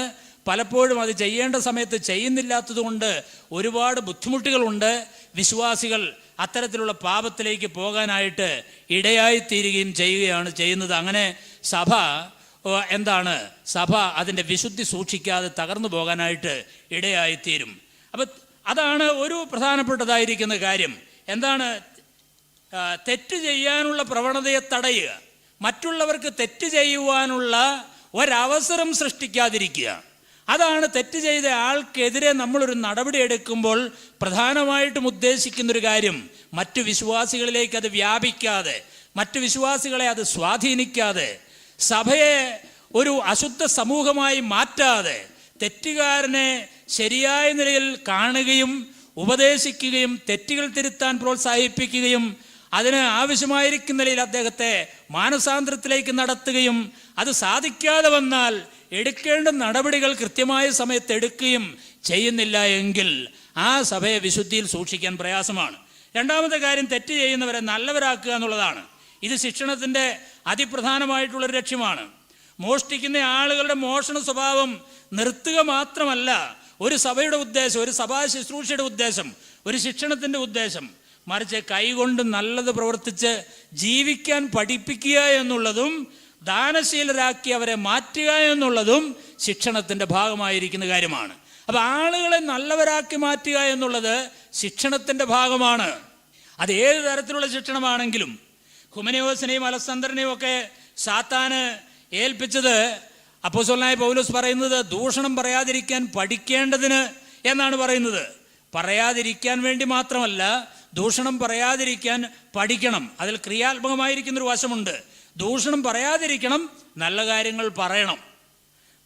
പലപ്പോഴും അത് ചെയ്യേണ്ട സമയത്ത് ചെയ്യുന്നില്ലാത്തതുകൊണ്ട് ഒരുപാട് ബുദ്ധിമുട്ടുകളുണ്ട്. വിശ്വാസികൾ അത്തരത്തിലുള്ള പാപത്തിലേക്ക് പോകാനായിട്ട് ഇടയായിത്തീരുകയും ചെയ്യുന്നത്. അങ്ങനെ സഭ സഭ അതിൻ്റെ വിശുദ്ധി സൂക്ഷിക്കാതെ തകർന്നു പോകാനായിട്ട് ഇടയായിത്തീരും. അപ്പം അതാണ് ഒരു പ്രധാനപ്പെട്ടതായിരിക്കുന്ന കാര്യം. തെറ്റ് ചെയ്യാനുള്ള പ്രവണതയെ തടയുക, മറ്റുള്ളവർക്ക് തെറ്റ് ചെയ്യുവാനുള്ള ഒരവസരം സൃഷ്ടിക്കാതിരിക്കുക. അതാണ് തെറ്റ് ചെയ്ത ആൾക്കെതിരെ നമ്മളൊരു നടപടി എടുക്കുമ്പോൾ പ്രധാനമായിട്ടും ഉദ്ദേശിക്കുന്നൊരു കാര്യം. മറ്റു വിശ്വാസികളിലേക്ക് അത് വ്യാപിക്കാതെ, മറ്റു വിശ്വാസികളെ അത് സ്വാധീനിക്കാതെ, സഭയെ ഒരു അശുദ്ധ സമൂഹമായി മാറ്റാതെ, തെറ്റുകാരനെ ശരിയായ നിലയിൽ കാണുകയും ഉപദേശിക്കുകയും തെറ്റുകൾ തിരുത്താൻ പ്രോത്സാഹിപ്പിക്കുകയും അതിന് ആവശ്യമായിരിക്കുന്ന നിലയിൽ അദ്ദേഹത്തെ മാനസാന്തരത്തിലേക്ക് നടത്തുകയും അത് സാധിക്കാതെ വന്നാൽ എടുക്കേണ്ട നടപടികൾ കൃത്യമായ സമയത്ത് എടുക്കുകയും ചെയ്യുന്നില്ല എങ്കിൽ ആ സഭയെ വിശുദ്ധിയിൽ സൂക്ഷിക്കാൻ പ്രയാസമാണ്. രണ്ടാമത്തെ കാര്യം, തെറ്റ് ചെയ്യുന്നവരെ നല്ലവരാക്കുക എന്നുള്ളതാണ്. ഇത് ശിക്ഷണത്തിൻ്റെ അതിപ്രധാനമായിട്ടുള്ളൊരു ലക്ഷ്യമാണ്. മോഷ്ടിക്കുന്ന ആളുകളുടെ മോഷണ സ്വഭാവം നിർത്തുക മാത്രമല്ല ഒരു സഭയുടെ ഉദ്ദേശം, ഒരു സഭാ ശുശ്രൂഷയുടെ ഉദ്ദേശം, ഒരു ശിക്ഷണത്തിൻ്റെ ഉദ്ദേശം. മറിച്ച് കൈകൊണ്ട് നല്ലത് പ്രവർത്തിച്ച് ജീവിക്കാൻ പഠിപ്പിക്കുക എന്നുള്ളതും ദാനശീലരാക്കി അവരെ മാറ്റുക എന്നുള്ളതും ശിക്ഷണത്തിൻ്റെ ഭാഗമായിരിക്കുന്ന കാര്യമാണ്. അപ്പം ആളുകളെ നല്ലവരാക്കി മാറ്റുക എന്നുള്ളത് ശിക്ഷണത്തിൻ്റെ ഭാഗമാണ്. അത് ഏത് തരത്തിലുള്ള ശിക്ഷണമാണെങ്കിലും, ഹുമനയോസിനെയും അലക്സാണ്ടറിനെയും ഒക്കെ സാത്താന് ഏൽപ്പിച്ചത് അപ്പോസ്തലനായ പൗലോസ് പറയുന്നത് ദൂഷണം പറയാതിരിക്കാൻ പഠിക്കേണ്ടതിന് എന്നാണ് പറയുന്നത്. പറയാതിരിക്കാൻ വേണ്ടി മാത്രമല്ല, ദൂഷണം പറയാതിരിക്കാൻ പഠിക്കണം. അതിൽ ക്രിയാത്മകമായിരിക്കുന്നൊരു വശമുണ്ട്. ദൂഷണം പറയാതിരിക്കണം, നല്ല കാര്യങ്ങൾ പറയണം.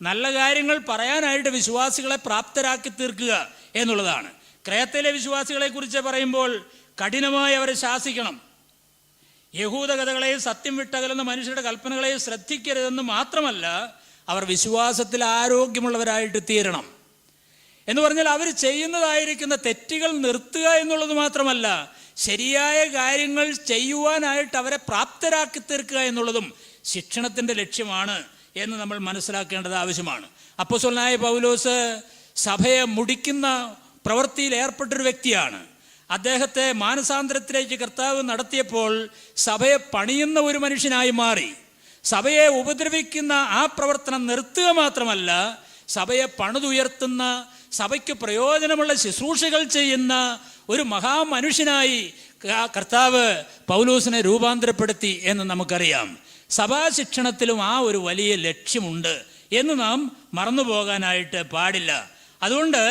നല്ല കാര്യങ്ങൾ പറയാനായിട്ട് വിശ്വാസികളെ പ്രാപ്തരാക്കി തീർക്കുക എന്നുള്ളതാണ്. ക്രേത്തയിലെ വിശ്വാസികളെ കുറിച്ച് പറയുമ്പോൾ കഠിനമായി അവരെ ശാസിക്കണം. യഹൂദ കഥകളെയും സത്യം വിട്ടകലുന്ന മനുഷ്യരുടെ കൽപ്പനകളെയും ശ്രദ്ധിക്കരുതെന്ന് മാത്രമല്ല, അവർ വിശ്വാസത്തിൽ ആരോഗ്യമുള്ളവരായിട്ട് തീരണം. എന്ന് പറഞ്ഞാൽ അവർ ചെയ്യുന്നതായിരിക്കുന്ന തെറ്റുകൾ നിർത്തുക എന്നുള്ളത് മാത്രമല്ല, ശരിയായ കാര്യങ്ങൾ ചെയ്യുവാനായിട്ട് അവരെ പ്രാപ്തരാക്കി തീർക്കുക എന്നുള്ളതും ശിക്ഷണത്തിൻ്റെ ലക്ഷ്യമാണ് എന്ന് നമ്മൾ മനസ്സിലാക്കേണ്ടത് ആവശ്യമാണ്. അപ്പോസ്തലനായ പൗലോസ് സഭയെ മുടിക്കുന്ന പ്രവൃത്തിയിൽ ഏർപ്പെട്ടൊരു വ്യക്തിയാണ്. അദ്ദേഹത്തെ മാനസാന്തരത്തിലേക്ക് കർത്താവ് നടത്തിയപ്പോൾ സഭയെ പണിയുന്ന ഒരു മനുഷ്യനായി മാറി. സഭയെ ഉപദ്രവിക്കുന്ന ആ പ്രവർത്തനം നിർത്തുക മാത്രമല്ല, സഭയെ പണിതുയർത്തുന്ന, സഭയ്ക്ക് പ്രയോജനമുള്ള ശുശ്രൂഷകൾ ചെയ്യുന്ന ഒരു മഹാമനുഷ്യനായി കർത്താവ് പൗലോസിനെ രൂപാന്തരപ്പെടുത്തി എന്ന് നമുക്കറിയാം. സഭാശിക്ഷണത്തിലും ആ ഒരു വലിയ ലക്ഷ്യമുണ്ട് എന്ന് നാം മറന്നു പോകാനായിട്ട് പാടില്ല. അതുകൊണ്ട്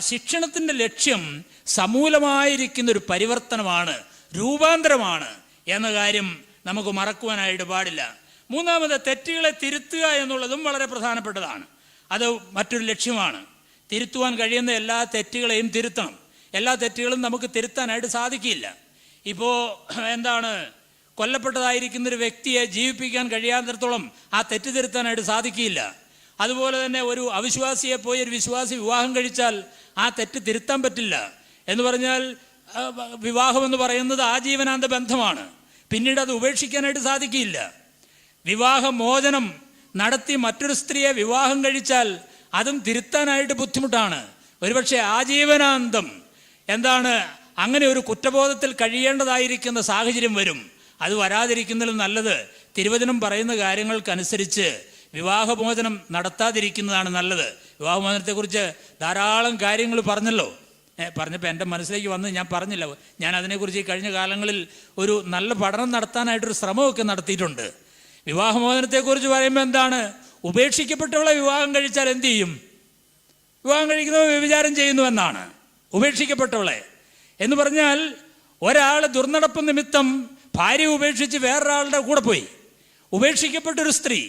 ശിക്ഷണത്തിൻ്റെ ലക്ഷ്യം സമൂലമായിരിക്കുന്ന ഒരു പരിവർത്തനമാണ്, രൂപാന്തരമാണ് എന്ന കാര്യം നമുക്ക് മറക്കുവാനായിട്ട് പാടില്ല. മൂന്നാമത്, തെറ്റുകളെ തിരുത്തുക എന്നുള്ളതും വളരെ പ്രധാനപ്പെട്ടതാണ്. അത് മറ്റൊരു ലക്ഷ്യമാണ്. തിരുത്തുവാൻ കഴിയുന്ന എല്ലാ തെറ്റുകളെയും തിരുത്തണം. എല്ലാ തെറ്റുകളും നമുക്ക് തിരുത്താനായിട്ട് സാധിക്കില്ല. ഇപ്പോൾ കൊല്ലപ്പെട്ടതായിരിക്കുന്നൊരു വ്യക്തിയെ ജീവിപ്പിക്കാൻ കഴിയാത്തിടത്തോളം ആ തെറ്റ് തിരുത്താനായിട്ട് സാധിക്കില്ല. അതുപോലെ തന്നെ ഒരു അവിശ്വാസിയെ പോയി ഒരു വിശ്വാസി വിവാഹം കഴിച്ചാൽ ആ തെറ്റ് തിരുത്താൻ പറ്റില്ല. എന്ന് പറഞ്ഞാൽ വിവാഹമെന്ന് പറയുന്നത് ആജീവനാന്ത ബന്ധമാണ്. പിന്നീട് അത് ഉപേക്ഷിക്കാനായിട്ട് സാധിക്കില്ല. വിവാഹമോചനം നടത്തി മറ്റൊരു സ്ത്രീയെ വിവാഹം കഴിച്ചാൽ അതും തിരുത്താനായിട്ട് ബുദ്ധിമുട്ടാണ്. ഒരുപക്ഷെ ആജീവനാന്തം അങ്ങനെ ഒരു കുറ്റബോധത്തിൽ കഴിയേണ്ടതായിരിക്കുന്ന സാഹചര്യം വരും. അത് വരാതിരിക്കുന്നതിലും നല്ലത് തിരുവചനം പറയുന്ന കാര്യങ്ങൾക്കനുസരിച്ച് വിവാഹമോചനം നടത്താതിരിക്കുന്നതാണ് നല്ലത്. വിവാഹമോചനത്തെക്കുറിച്ച് ധാരാളം കാര്യങ്ങൾ പറഞ്ഞപ്പോൾ എൻ്റെ മനസ്സിലേക്ക് വന്ന് ഞാൻ പറഞ്ഞില്ല. ഞാൻ അതിനെക്കുറിച്ച് കഴിഞ്ഞ കാലങ്ങളിൽ ഒരു നല്ല പഠനം നടത്താനായിട്ടൊരു ശ്രമമൊക്കെ നടത്തിയിട്ടുണ്ട്. വിവാഹമോചനത്തെക്കുറിച്ച് പറയുമ്പോൾ ഉപേക്ഷിക്കപ്പെട്ടവളെ വിവാഹം കഴിച്ചാൽ എന്ത് ചെയ്യും? വിവാഹം കഴിക്കുന്നവ വ്യഭിചാരം ചെയ്യുന്നുവെന്നാണ്. ഉപേക്ഷിക്കപ്പെട്ടവളെ എന്ന് പറഞ്ഞാൽ ഒരാൾ ദുർനടപ്പ് നിമിത്തം ഭാര്യ ഉപേക്ഷിച്ച് വേറൊരാളുടെ കൂടെ പോയി. ഉപേക്ഷിക്കപ്പെട്ടൊരു സ്ത്രീ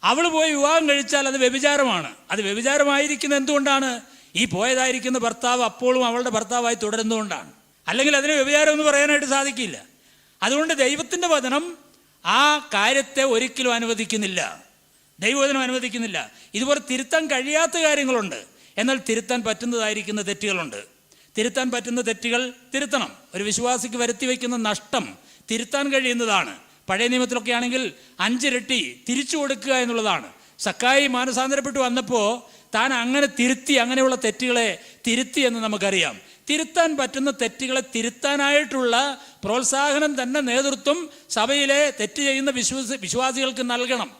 അവൾ പോയി വിവാഹം കഴിച്ചാൽ അത് വ്യഭിചാരമാണ്. അത് വ്യഭിചാരമായിരിക്കുന്നത് എന്തുകൊണ്ടാണ്? ഈ പോയതായിരിക്കുന്ന ഭർത്താവ് അപ്പോഴും അവളുടെ ഭർത്താവായി തുടരുന്നതുകൊണ്ടാണ്. അല്ലെങ്കിൽ അതിന് വ്യഭിചാരം എന്ന് പറയാനായിട്ട് സാധിക്കില്ല. അതുകൊണ്ട് ദൈവത്തിൻ്റെ വചനം ആ കാര്യത്തെ ഒരിക്കലും അനുവദിക്കുന്നില്ല. ദൈവവചനം അനുവദിക്കുന്നില്ല. ഇതുപോലെ തിരുത്താൻ കഴിയാത്ത കാര്യങ്ങളുണ്ട്, എന്നാൽ തിരുത്താൻ പറ്റുന്നതായിരിക്കുന്ന തെറ്റുകളുണ്ട്. തിരുത്താൻ പറ്റുന്ന തെറ്റുകൾ തിരുത്തണം. ഒരു വിശ്വാസിക്ക് വരുത്തി വയ്ക്കുന്ന നഷ്ടം തിരുത്താൻ കഴിയുന്നതാണ്. പഴയ നിയമത്തിലൊക്കെ ആണെങ്കിൽ 5 ഇരട്ടി തിരിച്ചു കൊടുക്കുക എന്നുള്ളതാണ്. സക്കായി മാനസാന്തരപ്പെട്ട് വന്നപ്പോൾ താൻ അങ്ങനെ തിരുത്തി, അങ്ങനെയുള്ള തെറ്റുകളെ തിരുത്തി എന്ന് നമുക്കറിയാം. തിരുത്താൻ പറ്റുന്ന തെറ്റുകളെ തിരുത്താനായിട്ടുള്ള പ്രോത്സാഹനം തന്നെ നേതൃത്വം സഭയിലെ തെറ്റ് ചെയ്യുന്ന വിശ്വാസികൾക്ക് നൽകണം.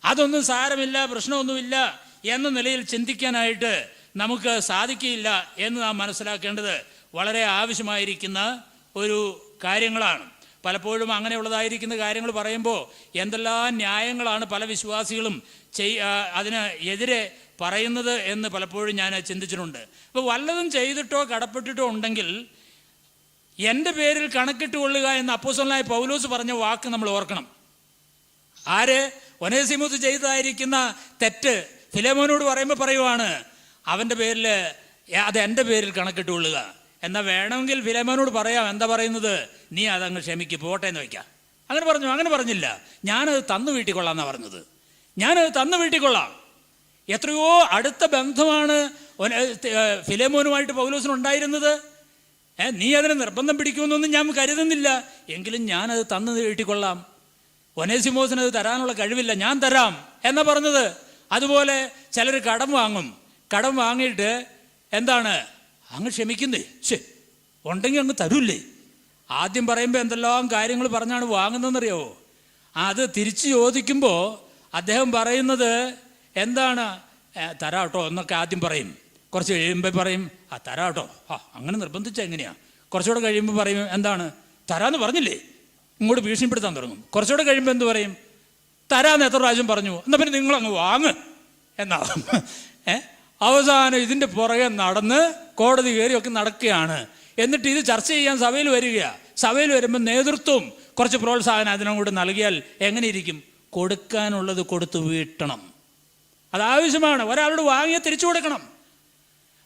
അതൊന്നും സാരമില്ല, പ്രശ്നമൊന്നുമില്ല എന്ന നിലയിൽ ചിന്തിക്കാനായിട്ട് നമുക്ക് സാധിക്കില്ല എന്ന് നാം മനസ്സിലാക്കേണ്ടത് വളരെ ആവശ്യമായിരിക്കുന്ന ഒരു കാര്യങ്ങളാണ്. പലപ്പോഴും അങ്ങനെയുള്ളതായിരിക്കുന്ന കാര്യങ്ങൾ പറയുമ്പോൾ എന്തെല്ലാം ന്യായങ്ങളാണ് പല വിശ്വാസികളും അതിന് എതിരെ പറയുന്നത് എന്ന് പലപ്പോഴും ഞാൻ ചിന്തിച്ചിട്ടുണ്ട്. അപ്പോൾ വല്ലതും ചെയ്തിട്ടോ കടപ്പെട്ടിട്ടോ ഉണ്ടെങ്കിൽ എൻ്റെ പേരിൽ കണക്കിട്ട് കൊള്ളുക എന്ന് അപ്പോസ്തലനായ പൗലോസ് പറഞ്ഞ വാക്ക് നമ്മൾ ഓർക്കണം. ഒനേസിമോസ് ചെയ്തതായിരിക്കുന്ന തെറ്റ് ഫിലേമോനോട് പറയുവാണ്, അവൻ്റെ പേരിൽ അത് എൻ്റെ പേരിൽ കണക്കിട്ട് കൊള്ളുക. എന്നാൽ വേണമെങ്കിൽ ഫിലേമോനോട് പറയാം, എന്താ പറയുന്നത്? നീ അതങ്ങ് ക്ഷമിക്ക്, പോട്ടെ എന്ന് വയ്ക്കാം. അങ്ങനെ പറഞ്ഞു? അങ്ങനെ പറഞ്ഞില്ല. ഞാനത് തന്നു വീട്ടിക്കൊള്ളാം എന്നാണ് പറഞ്ഞത്. ഞാനത് തന്നു വീട്ടിക്കൊള്ളാം. എത്രയോ അടുത്ത ബന്ധമാണ് ഫിലേമോനുമായിട്ട് പൗലോസിനുണ്ടായിരുന്നത്. നീ അതിനെ നിർബന്ധം പിടിക്കുമെന്നൊന്നും ഞാൻ കരുതുന്നില്ല. എങ്കിലും ഞാനത് തന്നു വീട്ടിക്കൊള്ളാം. ഒനേസിമോസിന് അത് തരാനുള്ള കഴിവില്ല, ഞാൻ തരാം എന്നാ പറഞ്ഞത്. അതുപോലെ ചിലർ കടം വാങ്ങും. കടം വാങ്ങിയിട്ട് അങ്ങ് ക്ഷമിക്കുന്നേ, ഉണ്ടെങ്കിൽ അങ്ങ് തരൂല്ലേ. ആദ്യം പറയുമ്പോൾ എന്തെല്ലാം കാര്യങ്ങൾ പറഞ്ഞാണ് വാങ്ങുന്നതെന്നറിയാവോ? അത് തിരിച്ചു ചോദിക്കുമ്പോൾ അദ്ദേഹം പറയുന്നത് തരാട്ടോ എന്നൊക്കെ ആദ്യം പറയും. കുറച്ച് കഴിയുമ്പോൾ പറയും തരാട്ടോ. അങ്ങനെ നിർബന്ധിച്ച എങ്ങനെയാ? കുറച്ചുകൂടെ കഴിയുമ്പോൾ പറയും തരാന്ന് പറഞ്ഞില്ലേ, ഇങ്ങോട്ട് ഭീഷണിപ്പെടുത്താൻ തുടങ്ങും. കുറച്ചുകൂടെ കഴിയുമ്പോൾ എന്ത് പറയും? തരാന്ന് എത്ര പ്രാവശ്യം പറഞ്ഞു, എന്നാൽ പിന്നെ നിങ്ങളങ്ങ് വാങ്ങ് എന്നാവും. അവസാനം ഇതിൻ്റെ പുറകെ നടന്ന് കോടതി കയറിയൊക്കെ നടക്കുകയാണ്. എന്നിട്ട് ഇത് ചർച്ച ചെയ്യാൻ സഭയിൽ വരികയാണ്. സഭയിൽ വരുമ്പോൾ നേതൃത്വം കുറച്ച് പ്രോത്സാഹനം അതിനോട് നൽകിയാൽ എങ്ങനെ ഇരിക്കും? കൊടുക്കാനുള്ളത് കൊടുത്തു വീട്ടണം. അതാവശ്യമാണ്. ഒരാളോട് വാങ്ങിയാൽ തിരിച്ചു കൊടുക്കണം.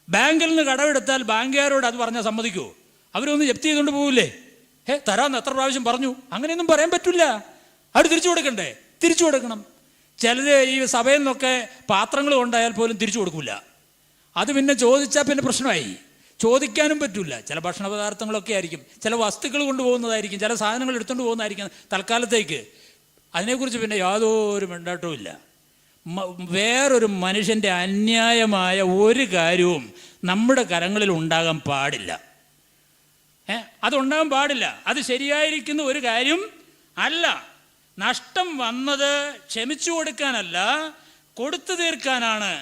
ബാങ്കിൽ നിന്ന് കടമെടുത്താൽ ബാങ്കുകാരോട് അത് പറഞ്ഞാൽ സമ്മതിക്കുമോ? അവരൊന്ന് ജപ്തി ചെയ്തുകൊണ്ട് പോകില്ലേ? തരാമെന്ന് എത്ര പ്രാവശ്യം പറഞ്ഞു? അങ്ങനെയൊന്നും പറയാൻ പറ്റില്ല. അവർ തിരിച്ചു കൊടുക്കണ്ടേ? തിരിച്ചു കൊടുക്കണം. ചിലത് ഈ സഭയിൽ നിന്നൊക്കെ പാത്രങ്ങൾ കൊണ്ടായാൽ പോലും തിരിച്ചു കൊടുക്കില്ല. അത് പിന്നെ ചോദിച്ചാൽ പിന്നെ പ്രശ്നമായി. ചോദിക്കാനും പറ്റില്ല. ചില ഭക്ഷണ പദാർത്ഥങ്ങളൊക്കെ ആയിരിക്കും, ചില വസ്തുക്കൾ കൊണ്ടുപോകുന്നതായിരിക്കും, ചില സാധനങ്ങൾ എടുത്തുകൊണ്ട് പോകുന്നതായിരിക്കും തൽക്കാലത്തേക്ക്. അതിനെക്കുറിച്ച് പിന്നെ യാതൊരു മിണ്ടാട്ടവും ഇല്ല. വേറൊരു മനുഷ്യൻ്റെ അന്യായമായ ഒരു കാര്യവും നമ്മുടെ കരങ്ങളിൽ ഉണ്ടാകാൻ പാടില്ല. അതുണ്ടാകാൻ പാടില്ല. അത് ശരിയായിരിക്കുന്ന ഒരു കാര്യം അല്ല. നഷ്ടം വന്നത് ക്ഷമിച്ചു കൊടുക്കാനല്ല, കൊടുത്തു തീർക്കാനാണ്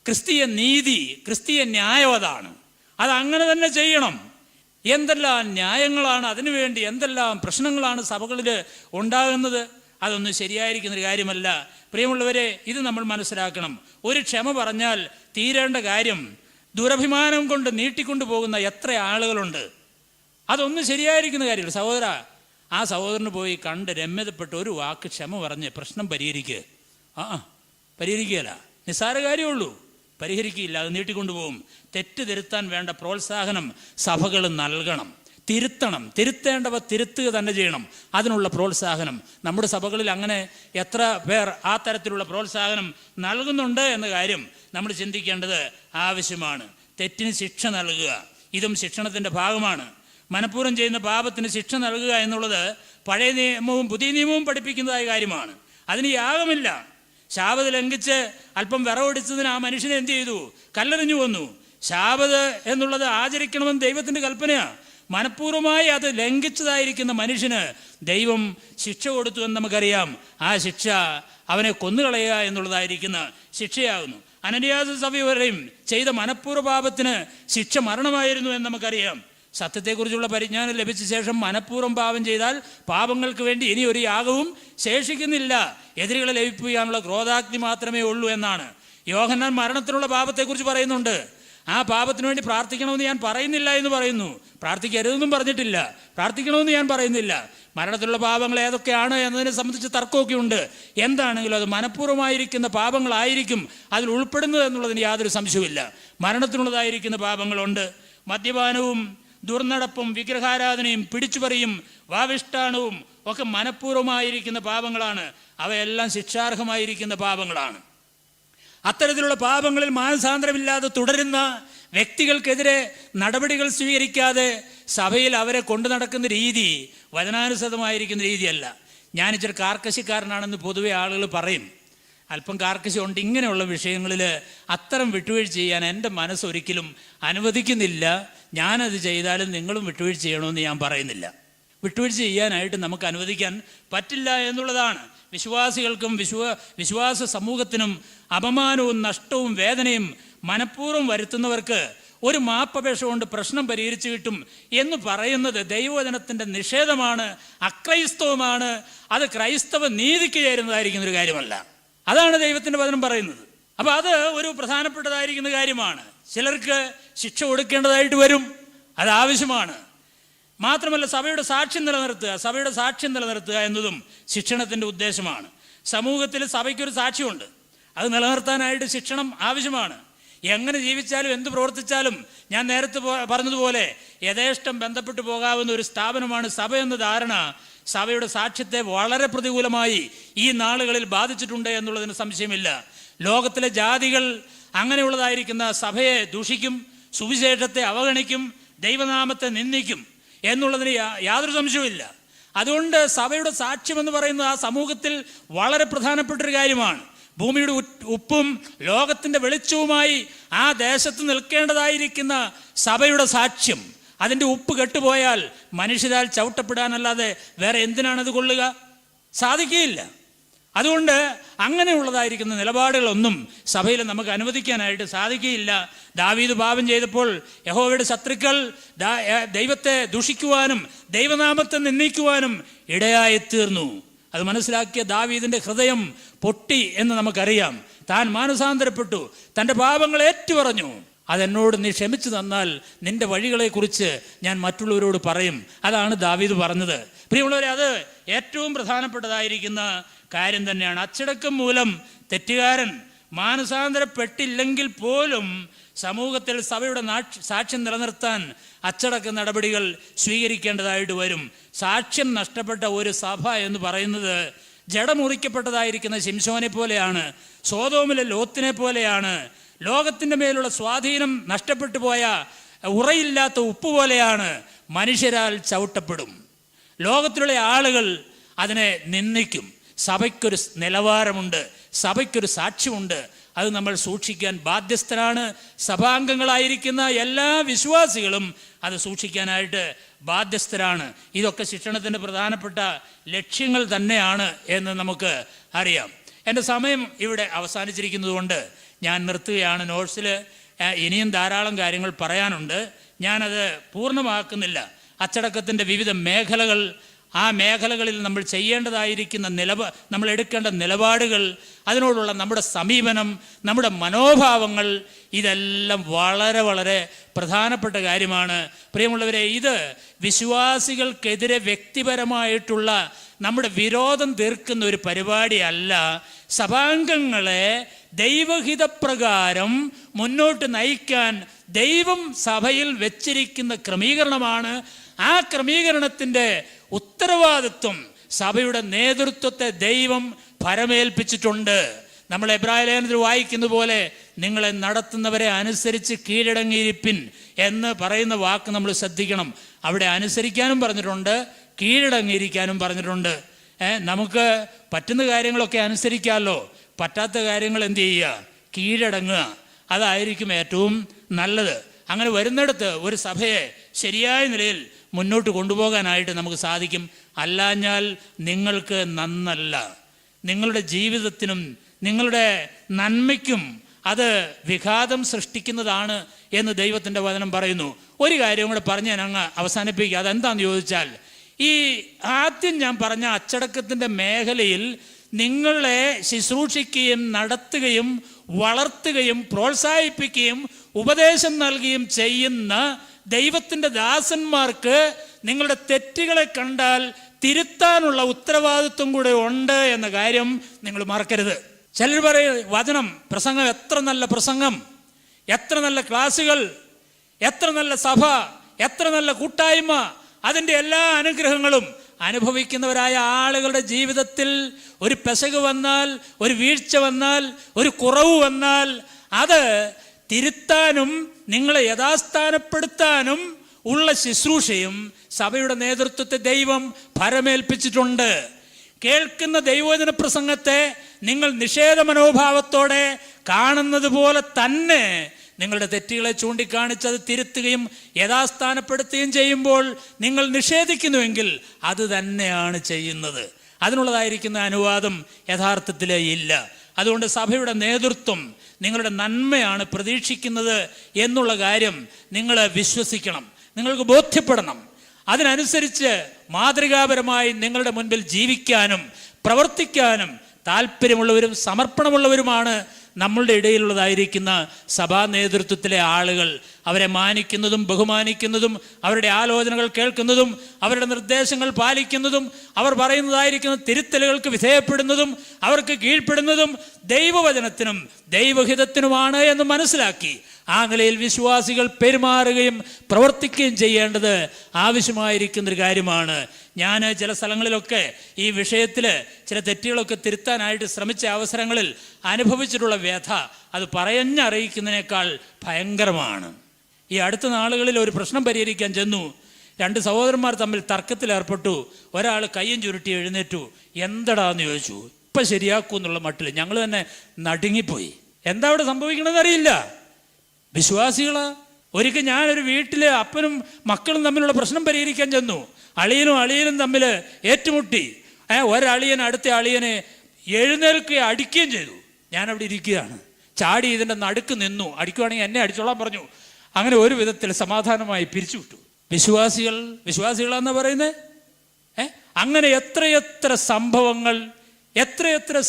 ക്രിസ്തീയ നീതി, ക്രിസ്തീയ ന്യായം. അതാണ്. അതങ്ങനെ തന്നെ ചെയ്യണം. എന്തെല്ലാം ന്യായങ്ങളാണ് അതിനുവേണ്ടി, എന്തെല്ലാം പ്രശ്നങ്ങളാണ് സഭകളിൽ ഉണ്ടാകുന്നത്. അതൊന്നും ശരിയായിരിക്കുന്നൊരു കാര്യമല്ല. പ്രിയമുള്ളവരെ, ഇത് നമ്മൾ മനസ്സിലാക്കണം. ഒരു ക്ഷമ പറഞ്ഞാൽ തീരേണ്ട കാര്യം ദുരഭിമാനം കൊണ്ട് നീട്ടിക്കൊണ്ടു പോകുന്ന എത്ര ആളുകളുണ്ട്. അതൊന്നും ശരിയായിരിക്കുന്ന കാര്യമില്ല. സഹോദര, ആ സഹോദരന് പോയി കണ്ട് രമ്യതപ്പെട്ട് ഒരു വാക്ക് ക്ഷമ പറഞ്ഞ് പ്രശ്നം പരിഹരിക്കുക. പരിഹരിക്കുകയല്ല, നിസ്സാര കാര്യമുള്ളൂ, പരിഹരിക്കുകയില്ല, അത് നീട്ടിക്കൊണ്ടുപോകും. തെറ്റ് തിരുത്താൻ വേണ്ട പ്രോത്സാഹനം സഭകൾ നൽകണം. തിരുത്തണം, തിരുത്തേണ്ടവ തിരുത്തുക തന്നെ ചെയ്യണം. അതിനുള്ള പ്രോത്സാഹനം നമ്മുടെ സഭകളിൽ അങ്ങനെ എത്ര പേർ ആ തരത്തിലുള്ള പ്രോത്സാഹനം നൽകുന്നുണ്ട് എന്ന കാര്യം നമ്മൾ ചിന്തിക്കേണ്ടത് ആവശ്യമാണ്. തെറ്റിന് ശിക്ഷ നൽകുക, ഇതും ശിക്ഷണത്തിൻ്റെ ഭാഗമാണ്. മനഃപൂർവ്വം ചെയ്യുന്ന പാപത്തിന് ശിക്ഷ നൽകുക എന്നുള്ളത് പഴയ നിയമവും പുതിയ നിയമവും പഠിപ്പിക്കുന്നതായ കാര്യമാണ്. അതിന് യാഗമില്ല. ശാബത് ലംഘിച്ച് അല്പം വിറവൊടിച്ചതിന് ആ മനുഷ്യനെ എന്ത് ചെയ്തു? കല്ലെറിഞ്ഞു കൊന്നു. ശാബത് എന്നുള്ളത് ആചരിക്കണമെന്ന് ദൈവത്തിൻ്റെ കൽപ്പനയാണ്. മനഃപൂർവ്വമായി അത് ലംഘിച്ചതായിരിക്കുന്ന മനുഷ്യന് ദൈവം ശിക്ഷ കൊടുത്തു എന്ന് നമുക്കറിയാം. ആ ശിക്ഷ അവനെ കൊന്നുകളയുക എന്നുള്ളതായിരിക്കുന്ന ശിക്ഷയാകുന്നു. അനന്യാസ് സഭവരെയും ചെയ്ത മനഃപൂർവ്വ പാപത്തിന് ശിക്ഷ മരണമായിരുന്നു എന്ന് നമുക്കറിയാം. സത്യത്തെക്കുറിച്ചുള്ള പരിജ്ഞാനം ലഭിച്ച ശേഷം മനഃപൂർവ്വം പാപം ചെയ്താൽ പാപങ്ങൾക്ക് വേണ്ടി ഇനി ഒരു യാഗവും ശേഷിക്കുന്നില്ല. എതിരുകളെ ലഭിക്കാനുള്ള ക്രോധാഗ്നി മാത്രമേ ഉള്ളൂ എന്നാണ്. യോഹന്നാൻ മരണത്തിനുള്ള പാപത്തെക്കുറിച്ച് പറയുന്നുണ്ട്. ആ പാപത്തിന് വേണ്ടി പ്രാർത്ഥിക്കണമെന്ന് ഞാൻ പറയുന്നില്ല എന്ന് പറയുന്നു. പ്രാർത്ഥിക്കരുതെന്നും പറഞ്ഞിട്ടില്ല, പ്രാർത്ഥിക്കണമെന്ന് ഞാൻ പറയുന്നില്ല. മരണത്തിലുള്ള പാപങ്ങൾ ഏതൊക്കെയാണ് എന്നതിനെ സംബന്ധിച്ച് തർക്കമൊക്കെ ഉണ്ട്. എന്താണെങ്കിലും അത് മനഃപൂർവ്വമായിരിക്കുന്ന പാപങ്ങളായിരിക്കും അതിൽ ഉൾപ്പെടുന്നത് എന്നുള്ളതിന് യാതൊരു സംശയവുമില്ല. മരണത്തിനുള്ളതായിരിക്കുന്ന പാപങ്ങളുണ്ട്. മദ്യപാനവും ദുർനടപ്പും വിഗ്രഹാരാധനയും പിടിച്ചുപറിയും വാവിഷ്ഠാണവും ഒക്കെ മനഃപൂർവ്വമായിരിക്കുന്ന പാപങ്ങളാണ്. അവയെല്ലാം ശിക്ഷാർഹമായിരിക്കുന്ന പാപങ്ങളാണ്. അത്തരത്തിലുള്ള പാപങ്ങളിൽ മാനസാന്തരമില്ലാതെ തുടരുന്ന വ്യക്തികൾക്കെതിരെ നടപടികൾ സ്വീകരിക്കാതെ സഭയിൽ അവരെ കൊണ്ടു നടക്കുന്ന രീതി വചനാനുസൃതമായിരിക്കുന്ന രീതിയല്ല. ഞാനിച്ചിരി കാർക്കശിക്കാരനാണെന്ന് പൊതുവെ ആളുകൾ പറയും. അല്പം കാർക്കശമുണ്ട്. ഇങ്ങനെയുള്ള വിഷയങ്ങളിൽ അത്തരം വിട്ടുവീഴ്ച ചെയ്യാൻ എൻ്റെ മനസ്സൊരിക്കലും അനുവദിക്കുന്നില്ല. ഞാനത് ചെയ്താലും നിങ്ങളും വിട്ടുവീഴ്ച ചെയ്യണമെന്ന് ഞാൻ പറയുന്നില്ല. വിട്ടുവീഴ്ച ചെയ്യാനായിട്ട് നമുക്ക് അനുവദിക്കാൻ പറ്റില്ല എന്നുള്ളതാണ്. വിശ്വാസികൾക്കും വിശ്വാസ സമൂഹത്തിനും അപമാനവും നഷ്ടവും വേദനയും മനഃപൂർവ്വം വരുത്തുന്നവർക്ക് ഒരു മാപ്പപേക്ഷ കൊണ്ട് പ്രശ്നം പരിഹരിച്ചു കിട്ടും എന്ന് പറയുന്നത് ദൈവവചനത്തിൻ്റെ നിഷേധമാണ്, അക്രൈസ്തവമാണ്. അത് ക്രൈസ്തവ നീതിക്ക് ചേരുന്നതായിരിക്കുന്ന ഒരു കാര്യമല്ല. അതാണ് ദൈവത്തിൻ്റെ വചനം പറയുന്നത്. അപ്പോൾ അത് ഒരു പ്രധാനപ്പെട്ടതായിരിക്കുന്ന കാര്യമാണ്. ചിലർക്ക് ശിക്ഷ കൊടുക്കേണ്ടതായിട്ട് വരും, അത് ആവശ്യമാണ്. മാത്രമല്ല, സഭയുടെ സാക്ഷ്യം നിലനിർത്തുക എന്നതും ശിക്ഷണത്തിൻ്റെ ഉദ്ദേശമാണ്. സമൂഹത്തിൽ സഭയ്ക്കൊരു സാക്ഷ്യമുണ്ട്, അത് നിലനിർത്താനായിട്ട് ശിക്ഷണം ആവശ്യമാണ്. എങ്ങനെ ജീവിച്ചാലും എന്ത് പ്രവർത്തിച്ചാലും ഞാൻ നേരത്തെ പറഞ്ഞതുപോലെ യഥേഷ്ടം ബന്ധപ്പെട്ടു പോകാവുന്ന ഒരു സ്ഥാപനമാണ് സഭ എന്ന ധാരണ സഭയുടെ സാക്ഷ്യത്തെ വളരെ പ്രതികൂലമായി ഈ നാളുകളിൽ ബാധിച്ചിട്ടുണ്ട് എന്നുള്ളതിന് സംശയമില്ല. ലോകത്തിലെ ജാതികൾ അങ്ങനെയുള്ളതായിരിക്കുന്ന സഭയെ ദൂഷിക്കും, സുവിശേഷത്തെ അവഗണിക്കും, ദൈവനാമത്തെ നിന്ദിക്കും എന്നുള്ളതിന് യാതൊരു സംശയവുമില്ല. അതുകൊണ്ട് സഭയുടെ സാക്ഷ്യം എന്ന് പറയുന്നത് ആ സമൂഹത്തിൽ വളരെ പ്രധാനപ്പെട്ടൊരു കാര്യമാണ്. ഭൂമിയുടെ ഉപ്പും ലോകത്തിൻ്റെ വെളിച്ചവുമായി ആ ദേശത്ത് നിൽക്കേണ്ടതായിരിക്കുന്ന സഭയുടെ സാക്ഷ്യം, അതിൻ്റെ ഉപ്പ് കെട്ടുപോയാൽ മനുഷ്യരാൽ ചവിട്ടപ്പെടാനല്ലാതെ വേറെ എന്തിനാണത് കൊള്ളുക? സാധിക്കുകയില്ല. അതുകൊണ്ട് അങ്ങനെയുള്ളതായിരിക്കുന്ന നിലപാടുകളൊന്നും സഭയിൽ നമുക്ക് അനുവദിക്കാനായിട്ട് സാധിക്കുകയില്ല. ദാവീദ് പാപം ചെയ്തപ്പോൾ യഹോവയുടെ ശത്രുക്കൾ ദൈവത്തെ ദുഷിക്കുവാനും ദൈവനാമത്തെ നിന്ദിക്കുവാനും ഇടയായിത്തീർന്നു. അത് മനസ്സിലാക്കിയ ദാവീദിൻ്റെ ഹൃദയം പൊട്ടി എന്ന് നമുക്കറിയാം. താൻ മാനസാന്തരപ്പെട്ടു, തൻ്റെ പാപങ്ങൾ ഏറ്റുപറഞ്ഞു. അതെന്നോട് നീ ക്ഷമിച്ചു തന്നാൽ നിന്റെ വഴികളെക്കുറിച്ച് ഞാൻ മറ്റുള്ളവരോട് പറയും. അതാണ് ദാവീദ് പറഞ്ഞത്. പ്രിയമുള്ളവരെ, അത് ഏറ്റവും പ്രധാനപ്പെട്ടതായിരിക്കുന്ന കാര്യം തന്നെയാണ്. അച്ചടക്കം മൂലം തെറ്റുകാരൻ മാനസാന്തരപ്പെട്ടില്ലെങ്കിൽ പോലും സമൂഹത്തിൽ സഭയുടെ സാക്ഷ്യം നിലനിർത്താൻ അച്ചടക്ക നടപടികൾ സ്വീകരിക്കേണ്ടതായിട്ട് വരും. സാക്ഷ്യം നഷ്ടപ്പെട്ട ഒരു സഭ എന്ന് പറയുന്നത് ജഡമുറിക്കപ്പെട്ടതായിരിക്കുന്ന ശിംശോനെ പോലെയാണ്, സോദോമിലെ ലോത്തിനെ പോലെയാണ്, ലോകത്തിൻ്റെ മേലുള്ള സ്വാധീനം നഷ്ടപ്പെട്ടു പോയ ഉറയില്ലാത്ത ഉപ്പ് പോലെയാണ്. മനുഷ്യരാൽ ചവിട്ടപ്പെടും. ലോകത്തിലുള്ള ആളുകൾ അതിനെ നിന്ദിക്കും. സഭയ്ക്കൊരു നിലവാരമുണ്ട്, സഭയ്ക്കൊരു സാക്ഷ്യമുണ്ട്. അത് നമ്മൾ സൂക്ഷിക്കാൻ ബാധ്യസ്ഥരാണ്. സഭാംഗങ്ങളായിരിക്കുന്ന എല്ലാ വിശ്വാസികളും അത് സൂക്ഷിക്കാനായിട്ട് ബാധ്യസ്ഥരാണ്. ഇതൊക്കെ ശിക്ഷണത്തിൻ്റെ പ്രധാനപ്പെട്ട ലക്ഷ്യങ്ങൾ തന്നെയാണ് എന്ന് നമുക്ക് അറിയാം. എൻ്റെ സമയം ഇവിടെ അവസാനിച്ചിരിക്കുന്നത് കൊണ്ട് ഞാൻ നിർത്തുകയാണ്. നോട്ട്സിൽ ഇനിയും ധാരാളം കാര്യങ്ങൾ പറയാനുണ്ട്, ഞാനത് പൂർണ്ണമാക്കുന്നില്ല. അച്ചടക്കത്തിൻ്റെ വിവിധ മേഖലകൾ ആ മേഖലകളിൽ നമ്മൾ ചെയ്യേണ്ടതായിരിക്കുന്ന നമ്മൾ എടുക്കേണ്ട നിലപാടുകൾ, അതിനോടുള്ള നമ്മുടെ സമീപനം, നമ്മുടെ മനോഭാവങ്ങൾ, ഇതെല്ലാം വളരെ വളരെ പ്രധാനപ്പെട്ട കാര്യമാണ്. പ്രിയമുള്ളവരെ, ഇത് വിശ്വാസികൾക്കെതിരെ വ്യക്തിപരമായിട്ടുള്ള നമ്മുടെ വിരോധം തീർക്കുന്ന ഒരു പരിപാടിയല്ല. സഭാംഗങ്ങളെ ദൈവഹിതപ്രകാരം മുന്നോട്ട് നയിക്കാൻ ദൈവം സഭയിൽ വെച്ചിരിക്കുന്ന ക്രമീകരണമാണ്. ആ ക്രമീകരണത്തിൻ്റെ ഉത്തരവാദിത്വം സഭയുടെ നേതൃത്വത്തെ ദൈവം ഭരമേൽപ്പിച്ചിട്ടുണ്ട്. നമ്മൾ എബ്രായ ലേഖനത്തിൽ വായിക്കുന്ന പോലെ നിങ്ങളെ നടത്തുന്നവരെ അനുസരിച്ച് കീഴടങ്ങിയിരിപ്പിൻ എന്ന് പറയുന്ന വാക്ക് നമ്മൾ ശ്രദ്ധിക്കണം. അവിടെ അനുസരിക്കാനും പറഞ്ഞിട്ടുണ്ട്, കീഴടങ്ങിയിരിക്കാനും പറഞ്ഞിട്ടുണ്ട്. നമുക്ക് പറ്റുന്ന കാര്യങ്ങളൊക്കെ അനുസരിക്കാമല്ലോ, പറ്റാത്ത കാര്യങ്ങൾ എന്ത് ചെയ്യുക? കീഴടങ്ങുക. അതായിരിക്കും ഏറ്റവും നല്ലത്. അങ്ങനെ വരുന്നിടത്ത് ഒരു സഭയെ ശരിയായ നിലയിൽ മുന്നോട്ട് കൊണ്ടുപോകാനായിട്ട് നമുക്ക് സാധിക്കും. അല്ലാഞ്ഞാൽ നിങ്ങൾക്ക് നന്നല്ല. നിങ്ങളുടെ ജീവിതത്തിനും നിങ്ങളുടെ നന്മയ്ക്കും അത് വിഘാതം സൃഷ്ടിക്കുന്നതാണ് എന്ന് ദൈവത്തിൻ്റെ വചനം പറയുന്നു. ഒരു കാര്യം കൂടെ പറഞ്ഞ് ഞാൻ അങ്ങ് അവസാനിപ്പിക്കുക. അതെന്താണെന്ന് ചോദിച്ചാൽ, ഈ ആദ്യം ഞാൻ പറഞ്ഞ അച്ചടക്കത്തിൻ്റെ മേഖലയിൽ നിങ്ങളെ ശുശ്രൂഷിക്കുകയും നടത്തുകയും വളർത്തുകയും പ്രോത്സാഹിപ്പിക്കുകയും ഉപദേശം നൽകുകയും ചെയ്യുന്ന ദൈവത്തിൻ്റെ ദാസന്മാർക്ക് നിങ്ങളുടെ തെറ്റുകളെ കണ്ടാൽ തിരുത്താനുള്ള ഉത്തരവാദിത്വം കൂടെ ഉണ്ട് എന്ന കാര്യം നിങ്ങൾ മറക്കരുത്. ചിലർ പറയും, വചനം പ്രസംഗം, എത്ര നല്ല പ്രസംഗം, എത്ര നല്ല ക്ലാസുകൾ, എത്ര നല്ല സഭ, എത്ര നല്ല കൂട്ടായ്മ, അതിൻ്റെ എല്ലാ അനുഗ്രഹങ്ങളും അനുഭവിക്കുന്നവരായ ആളുകളുടെ ജീവിതത്തിൽ ഒരു പെശക് വന്നാൽ, ഒരു വീഴ്ച വന്നാൽ, ഒരു കുറവ് വന്നാൽ അത് തിരുത്താനും നിങ്ങളെ യഥാസ്ഥാനപ്പെടുത്താനും ഉള്ള ശുശ്രൂഷയും സഭയുടെ നേതൃത്വത്തെ ദൈവം ഭരമേൽപ്പിച്ചിട്ടുണ്ട്. കേൾക്കുന്ന ദൈവവചന പ്രസംഗത്തെ നിങ്ങൾ നിഷേധ മനോഭാവത്തോടെ കാണുന്നത് പോലെ തന്നെ നിങ്ങളുടെ തെറ്റുകളെ ചൂണ്ടിക്കാണിച്ച് അത് തിരുത്തുകയും യഥാസ്ഥാനപ്പെടുത്തുകയും ചെയ്യുമ്പോൾ നിങ്ങൾ നിഷേധിക്കുന്നുവെങ്കിൽ അത് തന്നെയാണ് ചെയ്യുന്നത്. അതിനുള്ളതായിരിക്കുന്ന അനുവാദം യഥാർത്ഥത്തിൽ ഇല്ല. അതുകൊണ്ട് സഭയുടെ നേതൃത്വം നിങ്ങളുടെ നന്മയാണ് പ്രതീക്ഷിക്കുന്നത് എന്നുള്ള കാര്യം നിങ്ങൾ വിശ്വസിക്കണം, നിങ്ങൾക്ക് ബോധ്യപ്പെടണം. അതിനനുസരിച്ച് മാതൃകാപരമായി നിങ്ങളുടെ മുൻപിൽ ജീവിക്കാനും പ്രവർത്തിക്കാനും താല്പര്യമുള്ളവരും സമർപ്പണമുള്ളവരുമാണ് നമ്മളുടെ ഇടയിലുള്ളതായിരിക്കുന്ന സഭാ നേതൃത്വത്തിലെ ആളുകൾ. അവരെ മാനിക്കുന്നതും ബഹുമാനിക്കുന്നതും അവരുടെ ആലോചനകൾ കേൾക്കുന്നതും അവരുടെ നിർദ്ദേശങ്ങൾ പാലിക്കുന്നതും അവർ പറയുന്നതായിരിക്കുന്ന തിരുത്തലുകൾക്ക് വിധേയപ്പെടുന്നതും അവർക്ക് കീഴ്പ്പെടുന്നതും ദൈവവചനത്തിനും ദൈവഹിതത്തിനുമാണ് എന്ന് മനസ്സിലാക്കി ആ നിലയിൽ വിശ്വാസികൾ പെരുമാറുകയും പ്രവർത്തിക്കുകയും ചെയ്യേണ്ടത് ആവശ്യമായിരിക്കുന്നൊരു കാര്യമാണ്. ഞാൻ ചില സ്ഥലങ്ങളിലൊക്കെ ഈ വിഷയത്തിൽ ചില തെറ്റുകളൊക്കെ തിരുത്താനായിട്ട് ശ്രമിച്ച അവസരങ്ങളിൽ അനുഭവിച്ചിട്ടുള്ള വ്യഥ അത് പറഞ്ഞറിയിക്കുന്നതിനേക്കാൾ ഭയങ്കരമാണ്. ഈ അടുത്ത നാളുകളിൽ ഒരു പ്രശ്നം പരിഹരിക്കാൻ ചെന്നു. രണ്ട് സഹോദരന്മാർ തമ്മിൽ തർക്കത്തിലേർപ്പെട്ടു. ഒരാൾ കയ്യും ചുരുട്ടി എഴുന്നേറ്റു. എന്തടാന്ന് ചോദിച്ചു. ഇപ്പം ശരിയാക്കൂ എന്നുള്ള മട്ടിൽ ഞങ്ങൾ തന്നെ നടുങ്ങിപ്പോയി. എന്താ അവിടെ സംഭവിക്കണമെന്ന് അറിയില്ല. വിശ്വാസികളാ. ഒരിക്കൽ ഞാനൊരു വീട്ടിൽ അപ്പനും മക്കളും തമ്മിലുള്ള പ്രശ്നം പരിഹരിക്കാൻ ചെന്നു. അളിയനും തമ്മിൽ ഏറ്റുമുട്ടി. ഒരളിയൻ അടുത്ത അളിയനെ എഴുന്നേൽക്കുകയും അടിക്കുകയും ചെയ്തു. ഞാനവിടെ ഇരിക്കുകയാണ്. ചാടി ഇതിൻ്റെ നടുക്ക് നിന്നു. അടിക്കുകയാണെങ്കിൽ എന്നെ അടിച്ചോളാൻ പറഞ്ഞു. അങ്ങനെ ഒരു വിധത്തിൽ സമാധാനമായി പിരിച്ചുവിട്ടു. വിശ്വാസികളാന്ന് പറയുന്നത്. അങ്ങനെ എത്രയെത്ര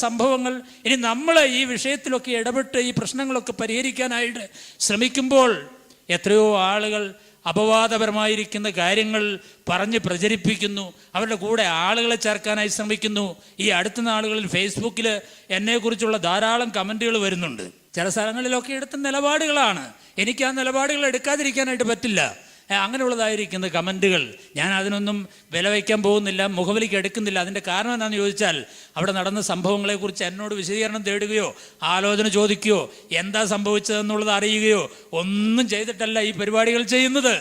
സംഭവങ്ങൾ. ഇനി നമ്മൾ ഈ വിഷയത്തിലൊക്കെ ഇടപെട്ട് ഈ പ്രശ്നങ്ങളൊക്കെ പരിഹരിക്കാനായിട്ട് ശ്രമിക്കുമ്പോൾ എത്രയോ ആളുകൾ അപവാദപരമായിരിക്കുന്ന കാര്യങ്ങൾ പറഞ്ഞ് പ്രചരിപ്പിക്കുന്നു. അവരുടെ കൂടെ ആളുകളെ ചേർക്കാനായി ശ്രമിക്കുന്നു. ഈ അടുത്ത നാളുകളിൽ ഫേസ്ബുക്കിൽ എന്നെക്കുറിച്ചുള്ള ധാരാളം കമൻറ്റുകൾ വരുന്നുണ്ട്. ചില സ്ഥലങ്ങളിലൊക്കെ എടുത്ത നിലപാടുകളാണ്. എനിക്ക് ആ നിലപാടുകൾ എടുക്കാതിരിക്കാനായിട്ട് പറ്റില്ല. അങ്ങനെയുള്ളതായിരിക്കുന്ന കമൻറ്റുകൾ ഞാൻ അതിനൊന്നും വില വയ്ക്കാൻ പോകുന്നില്ല, മുഖവിലേക്ക് എടുക്കുന്നില്ല. അതിൻ്റെ കാരണം എന്താണെന്ന് ചോദിച്ചാൽ, അവിടെ നടന്ന സംഭവങ്ങളെക്കുറിച്ച് എന്നോട് വിശദീകരണം തേടുകയോ ആലോചന ചോദിക്കുകയോ എന്താ സംഭവിച്ചതെന്നുള്ളത് അറിയുകയോ ഒന്നും ചെയ്തിട്ടല്ല ഈ പരിപാടികൾ ചെയ്യുന്നത്.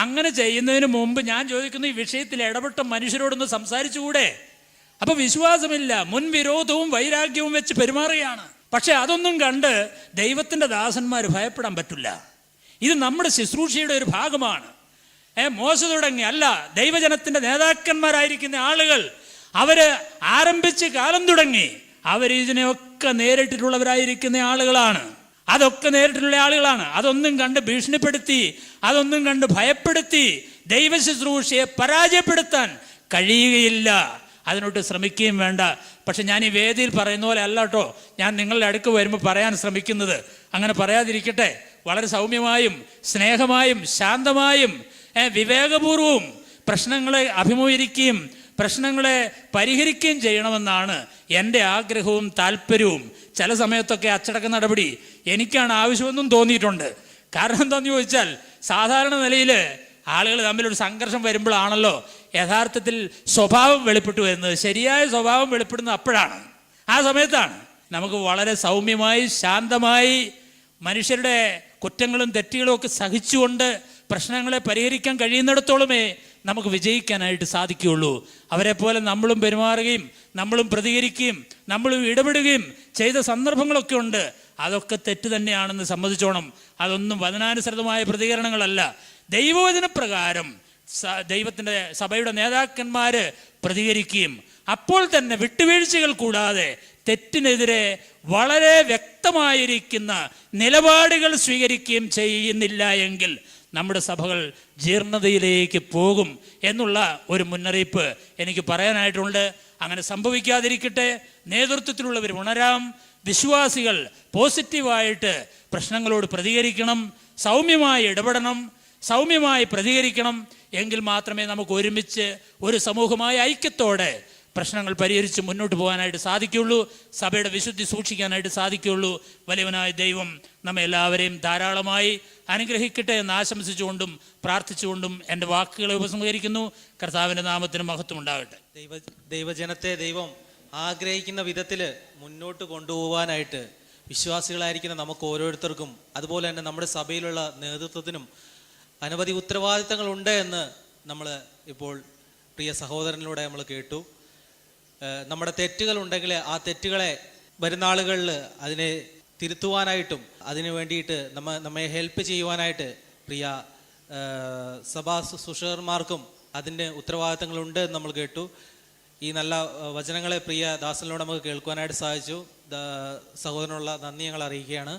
അങ്ങനെ ചെയ്യുന്നതിന് മുമ്പ് ഞാൻ ചോദിക്കുന്നു, ഈ വിഷയത്തിൽ ഇടപെട്ട മനുഷ്യരോടൊന്ന് സംസാരിച്ചുകൂടെ? അപ്പോൾ വിശ്വാസമില്ല, മുൻവിരോധവും വൈരാഗ്യവും വെച്ച് പെരുമാറുകയാണ്. പക്ഷെ അതൊന്നും കണ്ട് ദൈവത്തിൻ്റെ ദാസന്മാർ ഭയപ്പെടാൻ പറ്റില്ല. ഇത് നമ്മുടെ ശുശ്രൂഷയുടെ ഒരു ഭാഗമാണ്. മോശ തുടങ്ങി അല്ല, ദൈവജനത്തിൻ്റെ നേതാക്കന്മാരായിരിക്കുന്ന ആളുകൾ അവര് ആരംഭിച്ച് കാലം തുടങ്ങി അവരിതിനെയൊക്കെ നേരിട്ടിട്ടുള്ളവരായിരിക്കുന്ന ആളുകളാണ്. അതൊക്കെ നേരിട്ടുള്ള ആളുകളാണ്. അതൊന്നും കണ്ട് ഭീഷണിപ്പെടുത്തി, അതൊന്നും കണ്ട് ഭയപ്പെടുത്തി ദൈവ ശുശ്രൂഷയെ പരാജയപ്പെടുത്താൻ കഴിയുകയില്ല. അതിനോട്ട് ശ്രമിക്കുകയും വേണ്ട. പക്ഷെ ഞാൻ ഈ വേദിയിൽ പറയുന്ന പോലെ അല്ല കേട്ടോ ഞാൻ നിങ്ങളുടെ അടുക്ക് വരുമ്പോൾ പറയാൻ ശ്രമിക്കുന്നത്. അങ്ങനെ പറയാതിരിക്കട്ടെ. വളരെ സൗമ്യമായും സ്നേഹമായും ശാന്തമായും വിവേകപൂർവവും പ്രശ്നങ്ങളെ അഭിമുഖീകരിക്കുകയും പ്രശ്നങ്ങളെ പരിഹരിക്കുകയും ചെയ്യണമെന്നാണ് എൻ്റെ ആഗ്രഹവും താല്പര്യവും. ചില സമയത്തൊക്കെ അച്ചടക്ക നടപടി എനിക്കാണ് ആവശ്യമെന്നും തോന്നിയിട്ടുണ്ട്. കാരണം എന്താണെന്ന് ചോദിച്ചാൽ സാധാരണ നിലയിൽ ആളുകൾ തമ്മിലൊരു സംഘർഷം വരുമ്പോഴാണല്ലോ യഥാർത്ഥത്തിൽ സ്വഭാവം വെളിപ്പെട്ടു വരുന്നത്. ശരിയായ സ്വഭാവം വെളിപ്പെടുന്നത് അപ്പോഴാണ്, ആ സമയത്താണ്. നമുക്ക് വളരെ സൗമ്യമായി ശാന്തമായി മനുഷ്യരുടെ കുറ്റങ്ങളും തെറ്റുകളും ഒക്കെ സഹിച്ചുകൊണ്ട് പ്രശ്നങ്ങളെ പരിഹരിക്കാൻ കഴിയുന്നിടത്തോളമേ നമുക്ക് വിജയിക്കാനായിട്ട് സാധിക്കുകയുള്ളൂ. അവരെ പോലെ നമ്മളും പെരുമാറുകയും നമ്മളും പ്രതികരിക്കുകയും നമ്മളും ഇടപെടുകയും ചെയ്ത സന്ദർഭങ്ങളൊക്കെ ഉണ്ട്. അതൊക്കെ തെറ്റ് തന്നെയാണെന്ന് സമ്മതിച്ചോണം. അതൊന്നും വചനാനുസൃതമായ പ്രതികരണങ്ങളല്ല. ദൈവവചനപ്രകാരം ദൈവത്തിൻ്റെ സഭയുടെ നേതാക്കന്മാർ പ്രതികരിക്കുകയും അപ്പോൾ തന്നെ വിട്ടുവീഴ്ചകൾ കൂടാതെ തെറ്റിനെതിരെ വളരെ വ്യക്തമായിരിക്കുന്ന നിലപാടുകൾ സ്വീകരിക്കുകയും ചെയ്യുന്നില്ല എങ്കിൽ നമ്മുടെ സഭകൾ ജീർണതയിലേക്ക് പോകും എന്നുള്ള ഒരു മുന്നറിയിപ്പ് എനിക്ക് പറയാനായിട്ടുണ്ട്. അങ്ങനെ സംഭവിക്കാതിരിക്കട്ടെ. നേതൃത്വത്തിലുള്ളവർ ഉണരാം. വിശ്വാസികൾ പോസിറ്റീവായിട്ട് പ്രശ്നങ്ങളോട് പ്രതികരിക്കണം, സൗമ്യമായി ഇടപെടണം, സൗമ്യമായി പ്രതികരിക്കണം. എങ്കിൽ മാത്രമേ നമുക്ക് ഒരുമിച്ച് ഒരു സമൂഹമായ ഐക്യത്തോടെ പ്രശ്നങ്ങൾ പരിഹരിച്ച് മുന്നോട്ട് പോകാനായിട്ട് സാധിക്കുകയുള്ളൂ. സഭയുടെ വിശുദ്ധി സൂക്ഷിക്കാനായിട്ട് സാധിക്കുകയുള്ളൂ. വലിയവനായ ദൈവം നമ്മെ എല്ലാവരെയും ധാരാളമായി അനുഗ്രഹിക്കട്ടെ എന്ന് ആശംസിച്ചുകൊണ്ടും പ്രാർത്ഥിച്ചുകൊണ്ടും എൻ്റെ വാക്കുകളെ ഉപസംഹരിക്കുന്നു. കർത്താവിൻ്റെ നാമത്തിന് മഹത്വം ഉണ്ടാകട്ടെ. ദൈവജനത്തെ ദൈവം ആഗ്രഹിക്കുന്ന വിധത്തിൽ മുന്നോട്ട് കൊണ്ടുപോകാനായിട്ട് വിശ്വാസികളായിരിക്കുന്ന നമുക്ക് ഓരോരുത്തർക്കും അതുപോലെ തന്നെ നമ്മുടെ സഭയിലുള്ള നേതൃത്വത്തിനും അനവധി ഉത്തരവാദിത്തങ്ങളുണ്ട് എന്ന് നമ്മൾ ഇപ്പോൾ പ്രിയ സഹോദരനിലൂടെ നമ്മൾ കേട്ടു. നമ്മുടെ തെറ്റുകളുണ്ടെങ്കിൽ ആ തെറ്റുകളെ വരുന്ന ആളുകളിൽ അതിനെ തിരുത്തുവാനായിട്ടും അതിനു വേണ്ടിയിട്ട് നമ്മെ ഹെൽപ്പ് ചെയ്യുവാനായിട്ട് പ്രിയ സഭാ ശുശ്രൂഷകന്മാർക്കും അതിൻ്റെ ഉത്തരവാദിത്തങ്ങളുണ്ട് എന്ന് നമ്മൾ കേട്ടു. ഈ നല്ല വചനങ്ങളെ പ്രിയ ദാസനിലൂടെ നമുക്ക് കേൾക്കുവാനായിട്ട് സാധിച്ചു. സഹോദരനുള്ള നന്ദി ഞങ്ങൾ അറിയിക്കുകയാണ്.